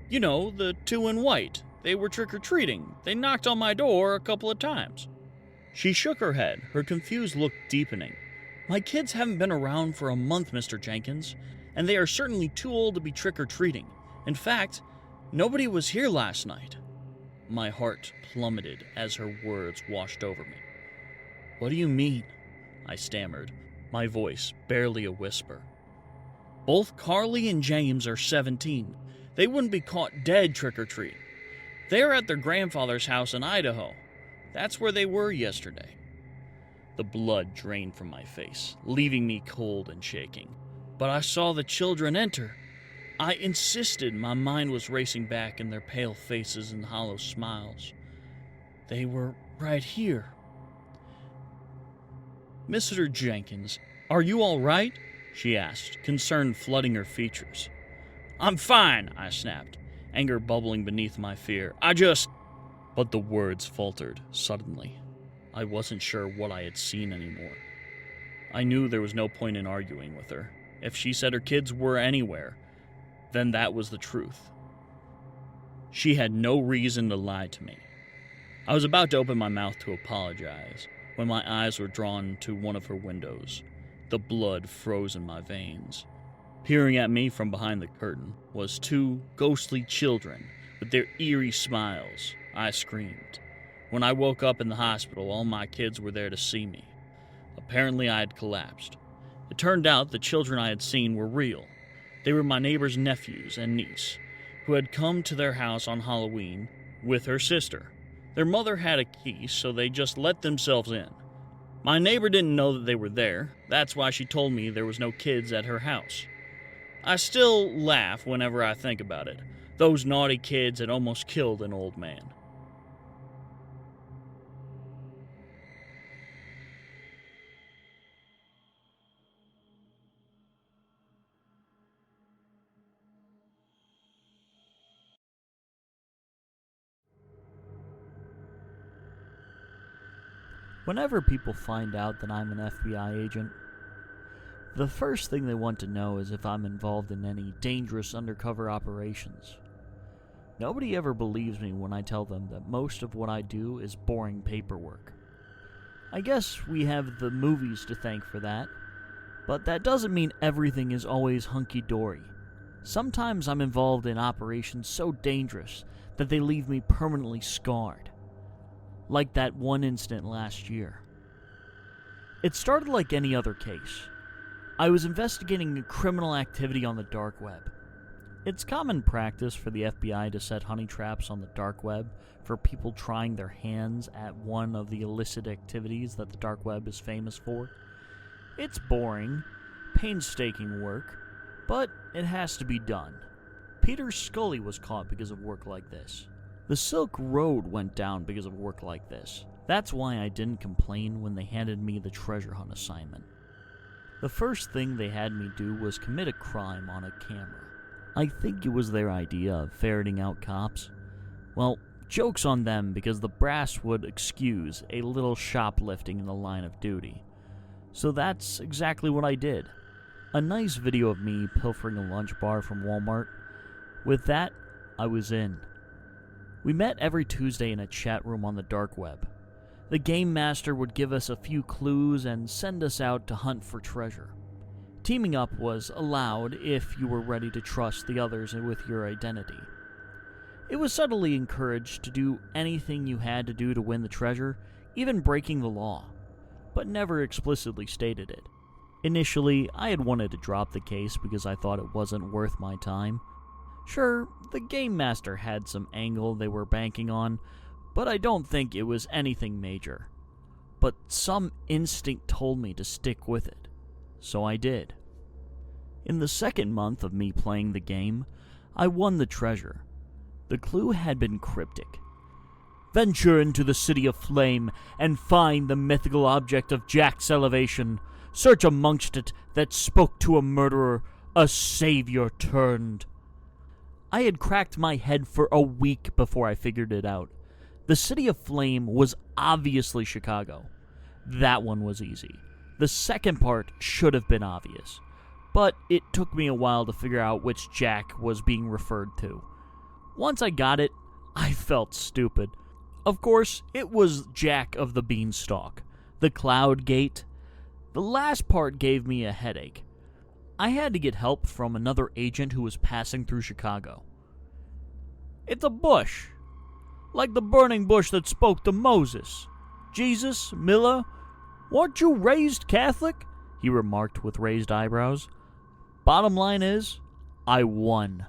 "You know, the two in white. They were trick-or-treating. They knocked on my door a couple of times." She shook her head, her confused look deepening. "My kids haven't been around for a month, Mr. Jenkins, and they are certainly too old to be trick-or-treating. In fact, nobody was here last night." My heart plummeted as her words washed over me. "What do you mean?" I stammered, my voice barely a whisper. "Both Carly and James are 17. They wouldn't be caught dead trick-or-treating. They are at their grandfather's house in Idaho. That's where they were yesterday." The blood drained from my face, leaving me cold and shaking. "But I saw the children enter." I insisted. My mind was racing back in their pale faces and hollow smiles. "They were right here." "Mr. Jenkins, are you all right?" she asked, concern flooding her features. "I'm fine," I snapped, anger bubbling beneath my fear. But the words faltered suddenly. I wasn't sure what I had seen anymore. I knew there was no point in arguing with her. If she said her kids were anywhere, then that was the truth. She had no reason to lie to me. I was about to open my mouth to apologize when my eyes were drawn to one of her windows. The blood froze in my veins. Peering at me from behind the curtain was two ghostly children with their eerie smiles. I screamed. When I woke up in the hospital, all my kids were there to see me. Apparently I had collapsed. It turned out the children I had seen were real. They were my neighbor's nephews and niece, who had come to their house on Halloween with her sister. Their mother had a key, so they just let themselves in. My neighbor didn't know that they were there. That's why she told me there was no kids at her house. I still laugh whenever I think about it. Those naughty kids had almost killed an old man. Whenever people find out that I'm an FBI agent, the first thing they want to know is if I'm involved in any dangerous undercover operations. Nobody ever believes me when I tell them that most of what I do is boring paperwork. I guess we have the movies to thank for that, but that doesn't mean everything is always hunky-dory. Sometimes I'm involved in operations so dangerous that they leave me permanently scarred. Like that one incident last year. It started like any other case. I was investigating criminal activity on the dark web. It's common practice for the FBI to set honey traps on the dark web for people trying their hands at one of the illicit activities that the dark web is famous for. It's boring, painstaking work, but it has to be done. Peter Scully was caught because of work like this. The Silk Road went down because of work like this. That's why I didn't complain when they handed me the treasure hunt assignment. The first thing they had me do was commit a crime on a camera. I think it was their idea of ferreting out cops. Well, joke's on them because the brass would excuse a little shoplifting in the line of duty. So that's exactly what I did. A nice video of me pilfering a lunch bar from Walmart. With that, I was in. We met every Tuesday in a chat room on the dark web. The game master would give us a few clues and send us out to hunt for treasure. Teaming up was allowed if you were ready to trust the others with your identity. It was subtly encouraged to do anything you had to do to win the treasure, even breaking the law, but never explicitly stated it. Initially, I had wanted to drop the case because I thought it wasn't worth my time. Sure, the game master had some angle they were banking on, but I don't think it was anything major. But some instinct told me to stick with it, so I did. In the second month of me playing the game, I won the treasure. The clue had been cryptic. Venture into the City of Flame and find the mythical object of Jack's elevation. Search amongst it that spoke to a murderer, a savior turned. I had cracked my head for a week before I figured it out. The City of Flame was obviously Chicago. That one was easy. The second part should have been obvious, but it took me a while to figure out which Jack was being referred to. Once I got it, I felt stupid. Of course, it was Jack of the Beanstalk, the Cloud Gate. The last part gave me a headache. I had to get help from another agent who was passing through Chicago. It's a bush, like the burning bush that spoke to Moses. Jesus, Miller, weren't you raised Catholic? He remarked with raised eyebrows. Bottom line is, I won.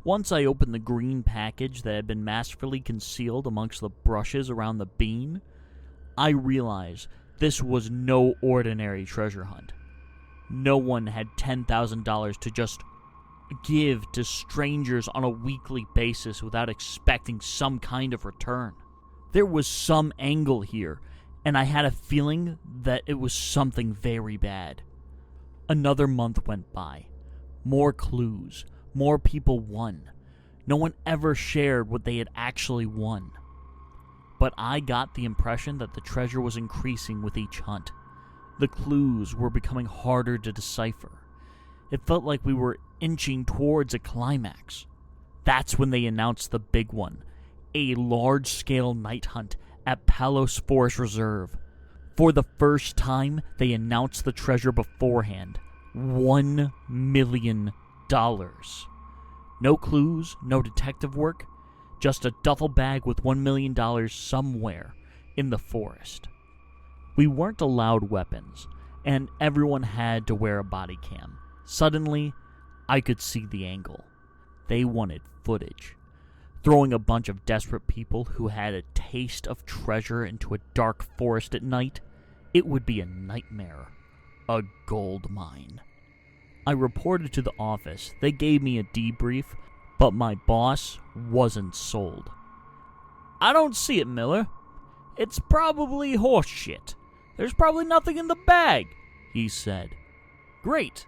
Once I opened the green package that had been masterfully concealed amongst the brushes around the bean, I realized this was no ordinary treasure hunt. No one had $10,000 to just give to strangers on a weekly basis without expecting some kind of return. There was some angle here, and I had a feeling that it was something very bad. Another month went by. More clues. More people won. No one ever shared what they had actually won. But I got the impression that the treasure was increasing with each hunt. The clues were becoming harder to decipher. It felt like we were inching towards a climax. That's when they announced the big one, a large-scale night hunt at Palos Forest Reserve. For the first time, they announced the treasure beforehand. $1 million. No clues, no detective work, just a duffel bag with $1 million somewhere in the forest. We weren't allowed weapons, and everyone had to wear a body cam. Suddenly, I could see the angle. They wanted footage. Throwing a bunch of desperate people who had a taste of treasure into a dark forest at night, it would be a nightmare. A gold mine. I reported to the office. They gave me a debrief, but my boss wasn't sold. I don't see it, Miller. It's probably horse shit. There's probably nothing in the bag, he said. Great.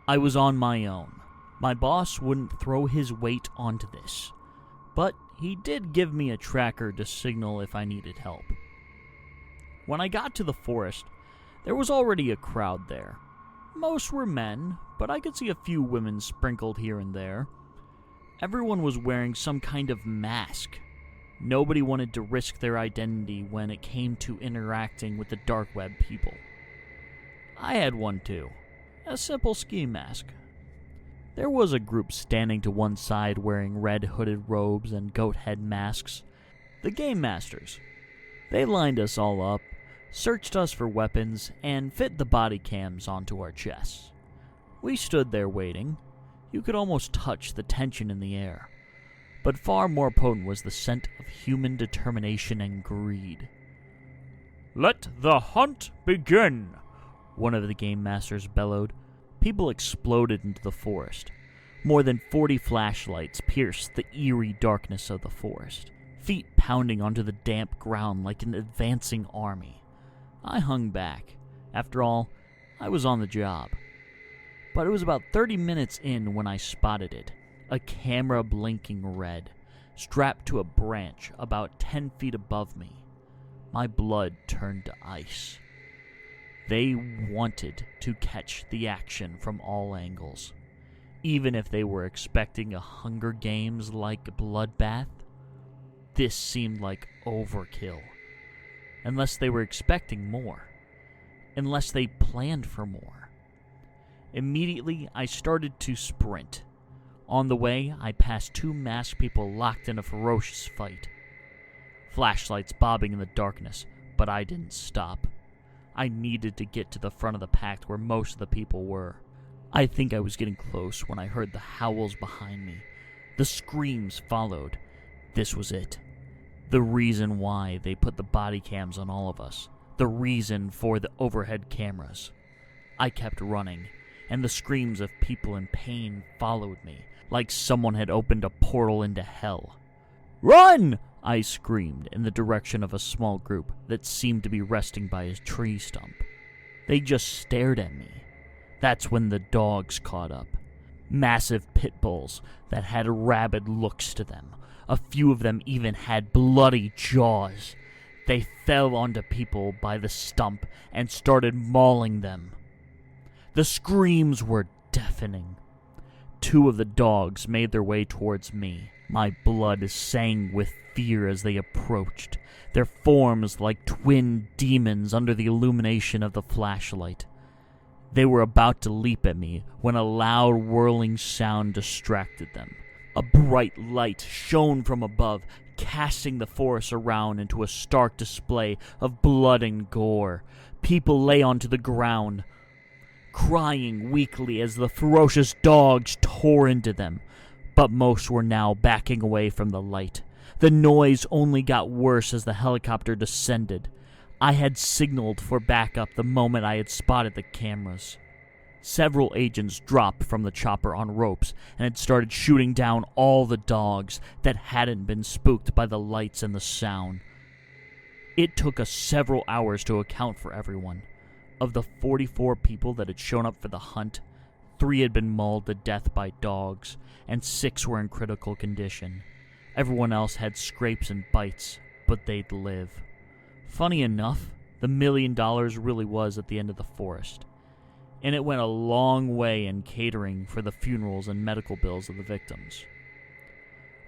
I was on my own. My boss wouldn't throw his weight onto this, but he did give me a tracker to signal if I needed help. When I got to the forest, there was already a crowd there. Most were men, but I could see a few women sprinkled here and there. Everyone was wearing some kind of mask. Nobody wanted to risk their identity when it came to interacting with the dark web people. I had one too, a simple ski mask. There was a group standing to one side wearing red hooded robes and goat head masks. The game masters. They lined us all up, searched us for weapons, and fit the body cams onto our chests. We stood there waiting. You could almost touch the tension in the air. But far more potent was the scent of human determination and greed. Let the hunt begin, one of the game masters bellowed. People exploded into the forest. More than 40 flashlights pierced the eerie darkness of the forest, feet pounding onto the damp ground like an advancing army. I hung back. After all, I was on the job. But it was about 30 minutes in when I spotted it, a camera blinking red, strapped to a branch about 10 feet above me. My blood turned to ice. They wanted to catch the action from all angles. Even if they were expecting a Hunger Games-like bloodbath, this seemed like overkill. Unless they were expecting more. Unless they planned for more. Immediately, I started to sprint. On the way, I passed 2 masked people locked in a ferocious fight. Flashlights bobbing in the darkness, but I didn't stop. I needed to get to the front of the pack where most of the people were. I think I was getting close when I heard the howls behind me. The screams followed. This was it. The reason why they put the body cams on all of us. The reason for the overhead cameras. I kept running, and the screams of people in pain followed me, like someone had opened a portal into hell. "Run!" I screamed in the direction of a small group that seemed to be resting by a tree stump. They just stared at me. That's when the dogs caught up. Massive pit bulls that had rabid looks to them. A few of them even had bloody jaws. They fell onto people by the stump and started mauling them. The screams were deafening. 2 of the dogs made their way towards me. My blood sang with fear as they approached, their forms like twin demons under the illumination of the flashlight. They were about to leap at me when a loud whirling sound distracted them. A bright light shone from above, casting the forest around into a stark display of blood and gore. People lay onto the ground, crying weakly as the ferocious dogs tore into them. But most were now backing away from the light. The noise only got worse as the helicopter descended. I had signaled for backup the moment I had spotted the cameras. Several agents dropped from the chopper on ropes and had started shooting down all the dogs that hadn't been spooked by the lights and the sound. It took us several hours to account for everyone. Of the 44 people that had shown up for the hunt, 3 had been mauled to death by dogs, and 6 were in critical condition. Everyone else had scrapes and bites, but they'd live. Funny enough, the $1 million really was at the end of the forest, and it went a long way in catering for the funerals and medical bills of the victims.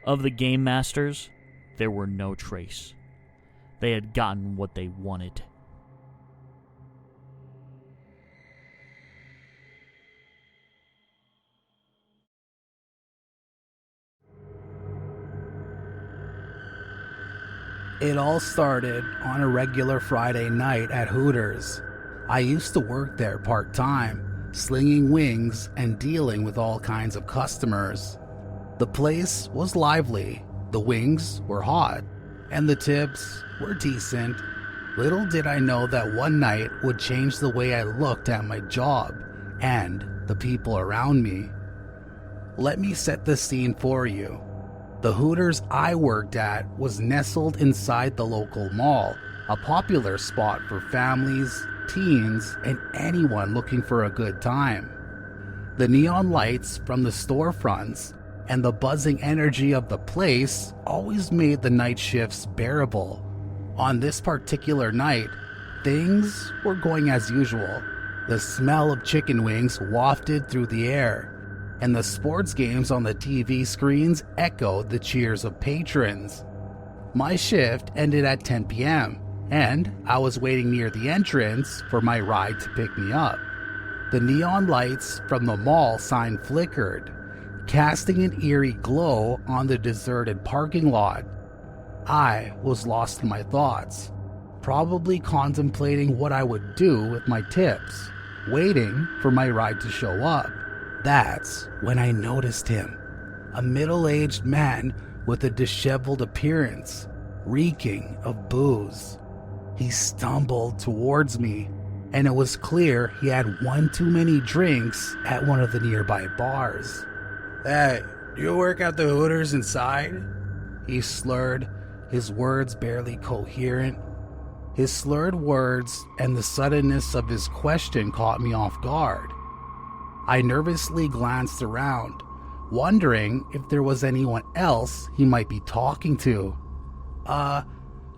Of the game masters, there were no trace. They had gotten what they wanted. It all started on a regular Friday night at Hooters. I used to work there part-time, slinging wings and dealing with all kinds of customers. The place was lively, the wings were hot, and the tips were decent. Little did I know that one night would change the way I looked at my job and the people around me. Let me set the scene for you. The Hooters I worked at was nestled inside the local mall, a popular spot for families, teens, and anyone looking for a good time. The neon lights from the storefronts and the buzzing energy of the place always made the night shifts bearable. On this particular night, things were going as usual. The smell of chicken wings wafted through the air, and the sports games on the TV screens echoed the cheers of patrons. My shift ended at 10 p.m., and I was waiting near the entrance for my ride to pick me up. The neon lights from the mall sign flickered, casting an eerie glow on the deserted parking lot. I was lost in my thoughts, probably contemplating what I would do with my tips, waiting for my ride to show up. That's when I noticed him, a middle-aged man with a disheveled appearance, reeking of booze. He stumbled towards me, and it was clear he had one too many drinks at one of the nearby bars. "Hey, do you work at the Hooters inside?" He slurred, his words barely coherent. His slurred words and the suddenness of his question caught me off guard. I nervously glanced around, wondering if there was anyone else he might be talking to.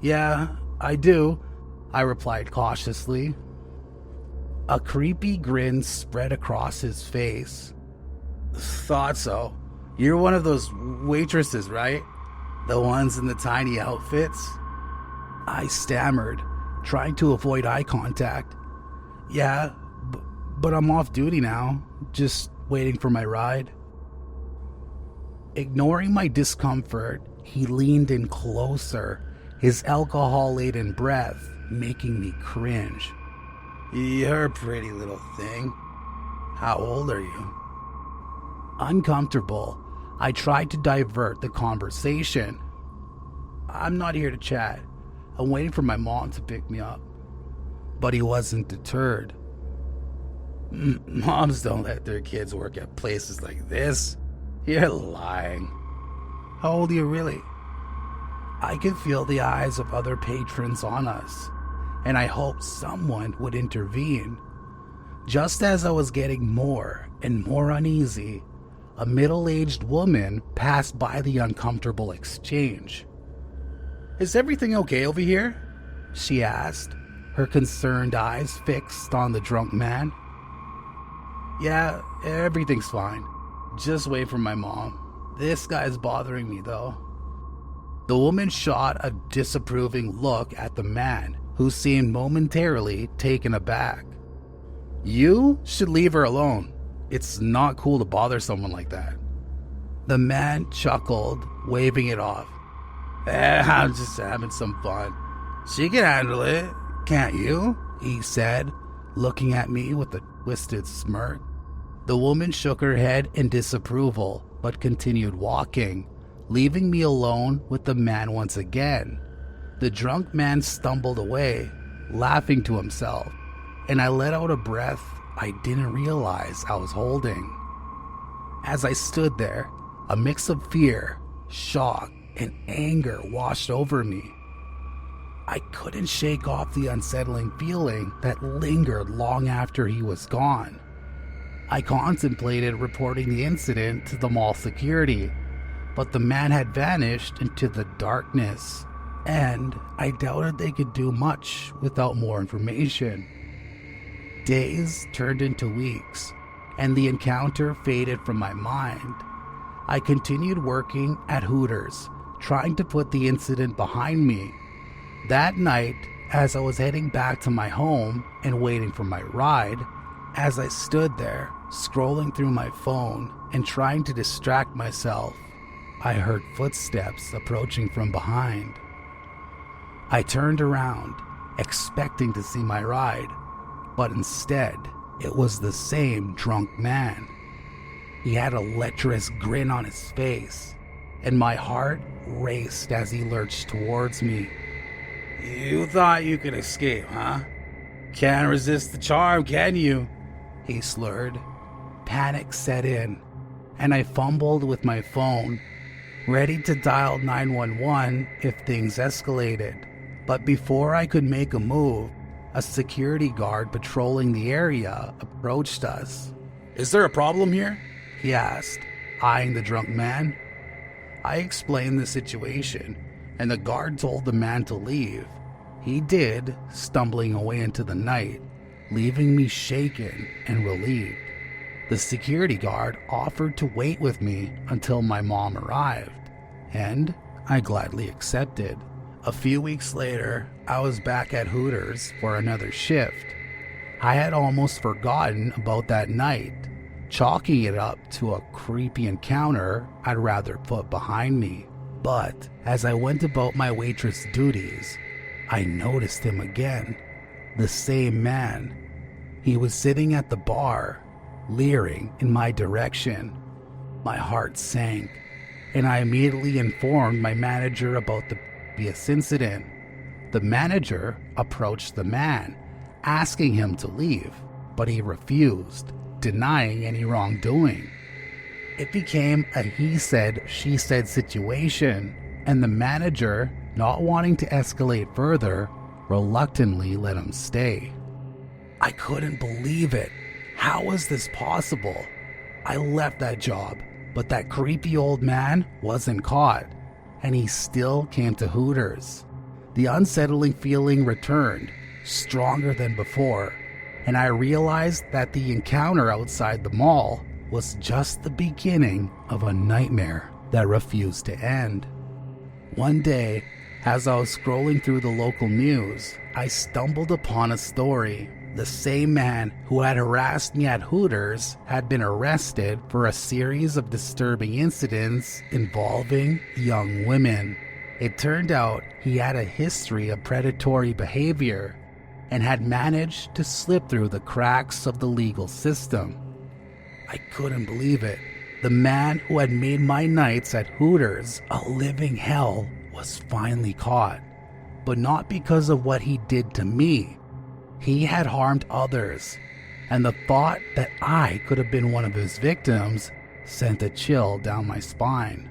Yeah, I do," I replied cautiously. A creepy grin spread across his face. "Thought so. You're one of those waitresses, right? The ones in the tiny outfits?" I stammered, trying to avoid eye contact. "Yeah, but I'm off duty now, just waiting for my ride." Ignoring my discomfort, he leaned in closer, his alcohol-laden breath making me cringe. "You're a pretty little thing. How old are you?" Uncomfortable, I tried to divert the conversation. "I'm not here to chat. I'm waiting for my mom to pick me up." But he wasn't deterred. "Moms don't let their kids work at places like this. You're lying." "How old are you really?" I could feel the eyes of other patrons on us, and I hoped someone would intervene. Just as I was getting more and more uneasy, a middle-aged woman passed by the uncomfortable exchange. "Is everything okay over here?" she asked, her concerned eyes fixed on the drunk man. "Yeah, everything's fine. Just wait for my mom. This guy's bothering me, though." The woman shot a disapproving look at the man, who seemed momentarily taken aback. "You should leave her alone. It's not cool to bother someone like that." The man chuckled, waving it off. "I'm just having some fun. She can handle it, can't you?" he said, looking at me with a twisted smirk. The woman shook her head in disapproval, but continued walking, leaving me alone with the man once again. The drunk man stumbled away, laughing to himself, and I let out a breath I didn't realize I was holding. As I stood there, a mix of fear, shock, and anger washed over me. I couldn't shake off the unsettling feeling that lingered long after he was gone. I contemplated reporting the incident to the mall security, but the man had vanished into the darkness, and I doubted they could do much without more information. Days turned into weeks, and the encounter faded from my mind. I continued working at Hooters, trying to put the incident behind me. That night, as I was heading back to my home and waiting for my ride, as I stood there, scrolling through my phone and trying to distract myself, I heard footsteps approaching from behind. I turned around, expecting to see my ride, but instead, it was the same drunk man. He had a lecherous grin on his face, and my heart raced as he lurched towards me. "You thought you could escape, huh? Can't resist the charm, can you?" he slurred. Panic set in, and I fumbled with my phone, ready to dial 911 if things escalated. But before I could make a move, a security guard patrolling the area approached us. "Is there a problem here?" he asked, eyeing the drunk man. I explained the situation, and the guard told the man to leave. He did, stumbling away into the night, leaving me shaken and relieved. The security guard offered to wait with me until my mom arrived, and I gladly accepted. A few weeks later, I was back at Hooters for another shift. I had almost forgotten about that night, chalking it up to a creepy encounter I'd rather put behind me. But as I went about my waitress duties, I noticed him again. The same man. He was sitting at the bar, leering in my direction. My heart sank, and I immediately informed my manager about the previous incident. The manager approached the man, asking him to leave, but he refused, denying any wrongdoing. It became a he said, she said situation, and the manager, not wanting to escalate further, reluctantly let him stay. I couldn't believe it. How was this possible? I left that job, but that creepy old man wasn't caught, and he still came to Hooters. The unsettling feeling returned, stronger than before, and I realized that the encounter outside the mall was just the beginning of a nightmare that refused to end. One day, as I was scrolling through the local news, I stumbled upon a story. The same man who had harassed me at Hooters had been arrested for a series of disturbing incidents involving young women. It turned out he had a history of predatory behavior and had managed to slip through the cracks of the legal system. I couldn't believe it. The man who had made my nights at Hooters a living hell was finally caught, but not because of what he did to me. He had harmed others, and the thought that I could have been one of his victims sent a chill down my spine.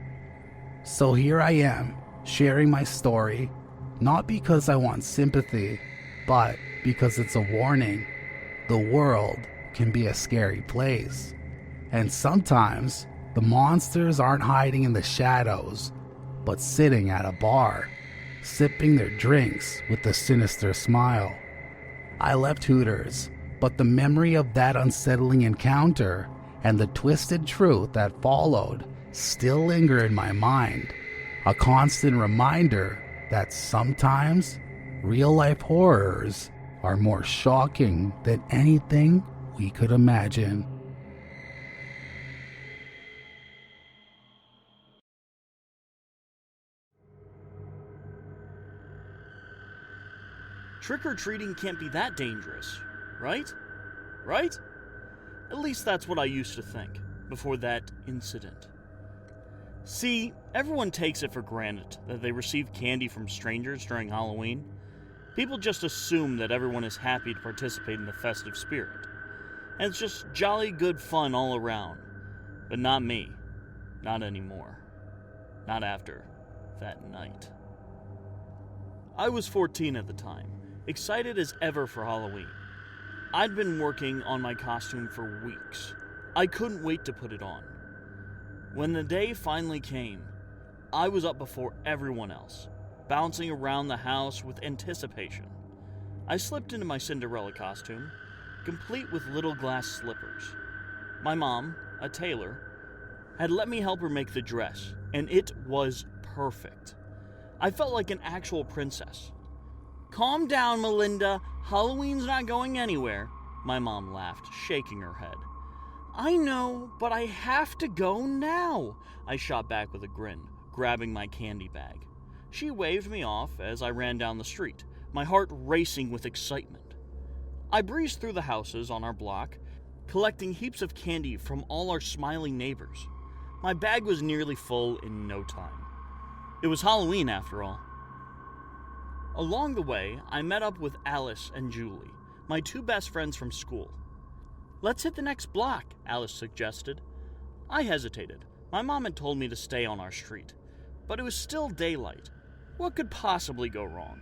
So here I am, sharing my story, not because I want sympathy, but because it's a warning. The world can be a scary place, and sometimes the monsters aren't hiding in the shadows, but sitting at a bar, sipping their drinks with a sinister smile. I left Hooters, but the memory of that unsettling encounter and the twisted truth that followed still linger in my mind, a constant reminder that sometimes real-life horrors are more shocking than anything we could imagine. Trick-or-treating can't be that dangerous, right? Right? At least that's what I used to think, before that incident. See, everyone takes it for granted that they receive candy from strangers during Halloween. People just assume that everyone is happy to participate in the festive spirit. And it's just jolly good fun all around. But not me. Not anymore. Not after that night. I was 14 at the time, excited as ever for Halloween. I'd been working on my costume for weeks. I couldn't wait to put it on. When the day finally came, I was up before everyone else, bouncing around the house with anticipation. I slipped into my Cinderella costume, complete with little glass slippers. My mom, a tailor, had let me help her make the dress, and it was perfect. I felt like an actual princess. "Calm down, Melinda. Halloween's not going anywhere," my mom laughed, shaking her head. "I know, but I have to go now," I shot back with a grin, grabbing my candy bag. She waved me off as I ran down the street, my heart racing with excitement. I breezed through the houses on our block, collecting heaps of candy from all our smiling neighbors. My bag was nearly full in no time. It was Halloween, after all. Along the way, I met up with Alice and Julie, my two best friends from school. "Let's hit the next block," Alice suggested. I hesitated. My mom had told me to stay on our street, but it was still daylight. What could possibly go wrong?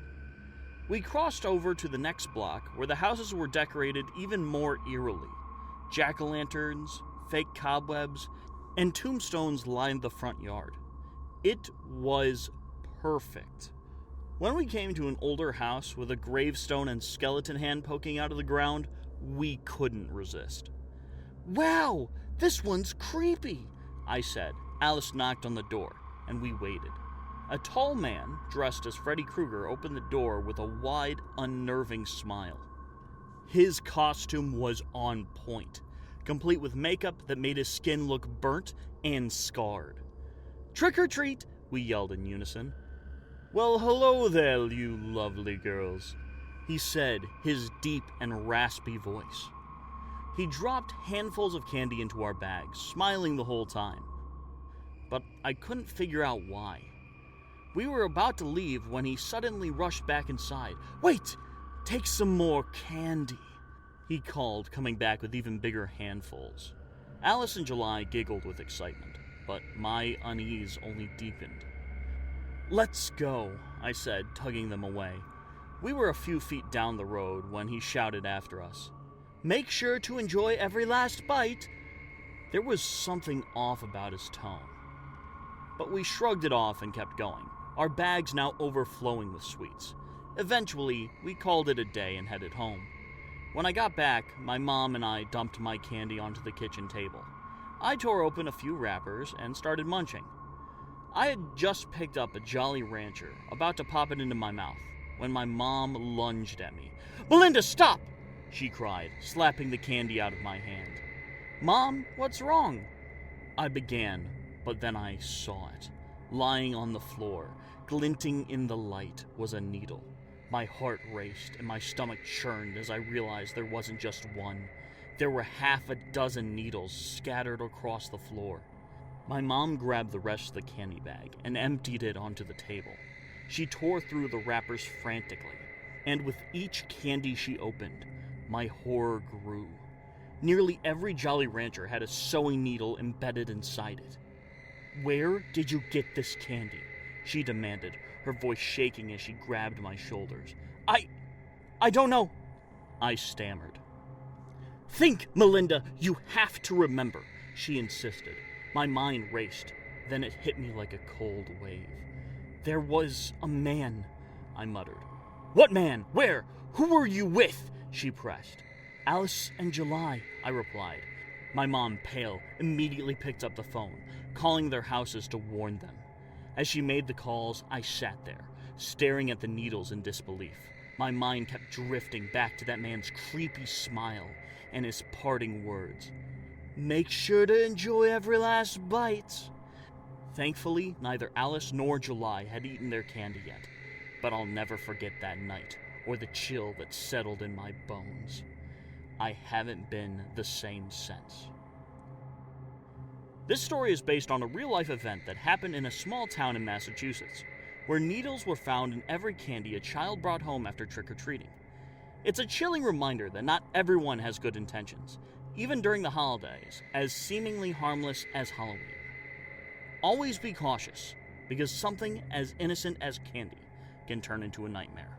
We crossed over to the next block, where the houses were decorated even more eerily. Jack-o'-lanterns, fake cobwebs, and tombstones lined the front yard. It was perfect. When we came to an older house with a gravestone and skeleton hand poking out of the ground, we couldn't resist. "Wow, this one's creepy," I said. Alice knocked on the door, and we waited. A tall man, dressed as Freddy Krueger, opened the door with a wide, unnerving smile. His costume was on point, complete with makeup that made his skin look burnt and scarred. "Trick or treat!" we yelled in unison. "Well, hello there, you lovely girls," he said, his deep and raspy voice. He dropped handfuls of candy into our bags, smiling the whole time. But I couldn't figure out why. We were about to leave when he suddenly rushed back inside. "Wait! Take some more candy," he called, coming back with even bigger handfuls. Alice and July giggled with excitement, but my unease only deepened. "Let's go," I said, tugging them away. We were a few feet down the road when he shouted after us, "Make sure to enjoy every last bite." There was something off about his tone. But we shrugged it off and kept going, our bags now overflowing with sweets. Eventually, we called it a day and headed home. When I got back, my mom and I dumped my candy onto the kitchen table. I tore open a few wrappers and started munching. I had just picked up a Jolly Rancher, about to pop it into my mouth, when my mom lunged at me. "Melinda, stop!" she cried, slapping the candy out of my hand. "Mom, what's wrong?" I began, but then I saw it. Lying on the floor, glinting in the light, was a needle. My heart raced and my stomach churned as I realized there wasn't just one. There were half a dozen needles scattered across the floor. My mom grabbed the rest of the candy bag and emptied it onto the table. She tore through the wrappers frantically, and with each candy she opened, my horror grew. Nearly every Jolly Rancher had a sewing needle embedded inside it. "Where did you get this candy?" she demanded, her voice shaking as she grabbed my shoulders. I don't know," I stammered. "Think, Melinda, you have to remember," she insisted. My mind raced, then it hit me like a cold wave. "There was a man," I muttered. "What man? Where? Who were you with?" she pressed. "Alice and July," I replied. My mom, pale, immediately picked up the phone, calling their houses to warn them. As she made the calls, I sat there, staring at the needles in disbelief. My mind kept drifting back to that man's creepy smile and his parting words. "Make sure to enjoy every last bite." Thankfully, neither Alice nor July had eaten their candy yet, but I'll never forget that night or the chill that settled in my bones. I haven't been the same since. This story is based on a real-life event that happened in a small town in Massachusetts, where needles were found in every candy a child brought home after trick-or-treating. It's a chilling reminder that not everyone has good intentions, even during the holidays, as seemingly harmless as Halloween. Always be cautious, because something as innocent as candy can turn into a nightmare.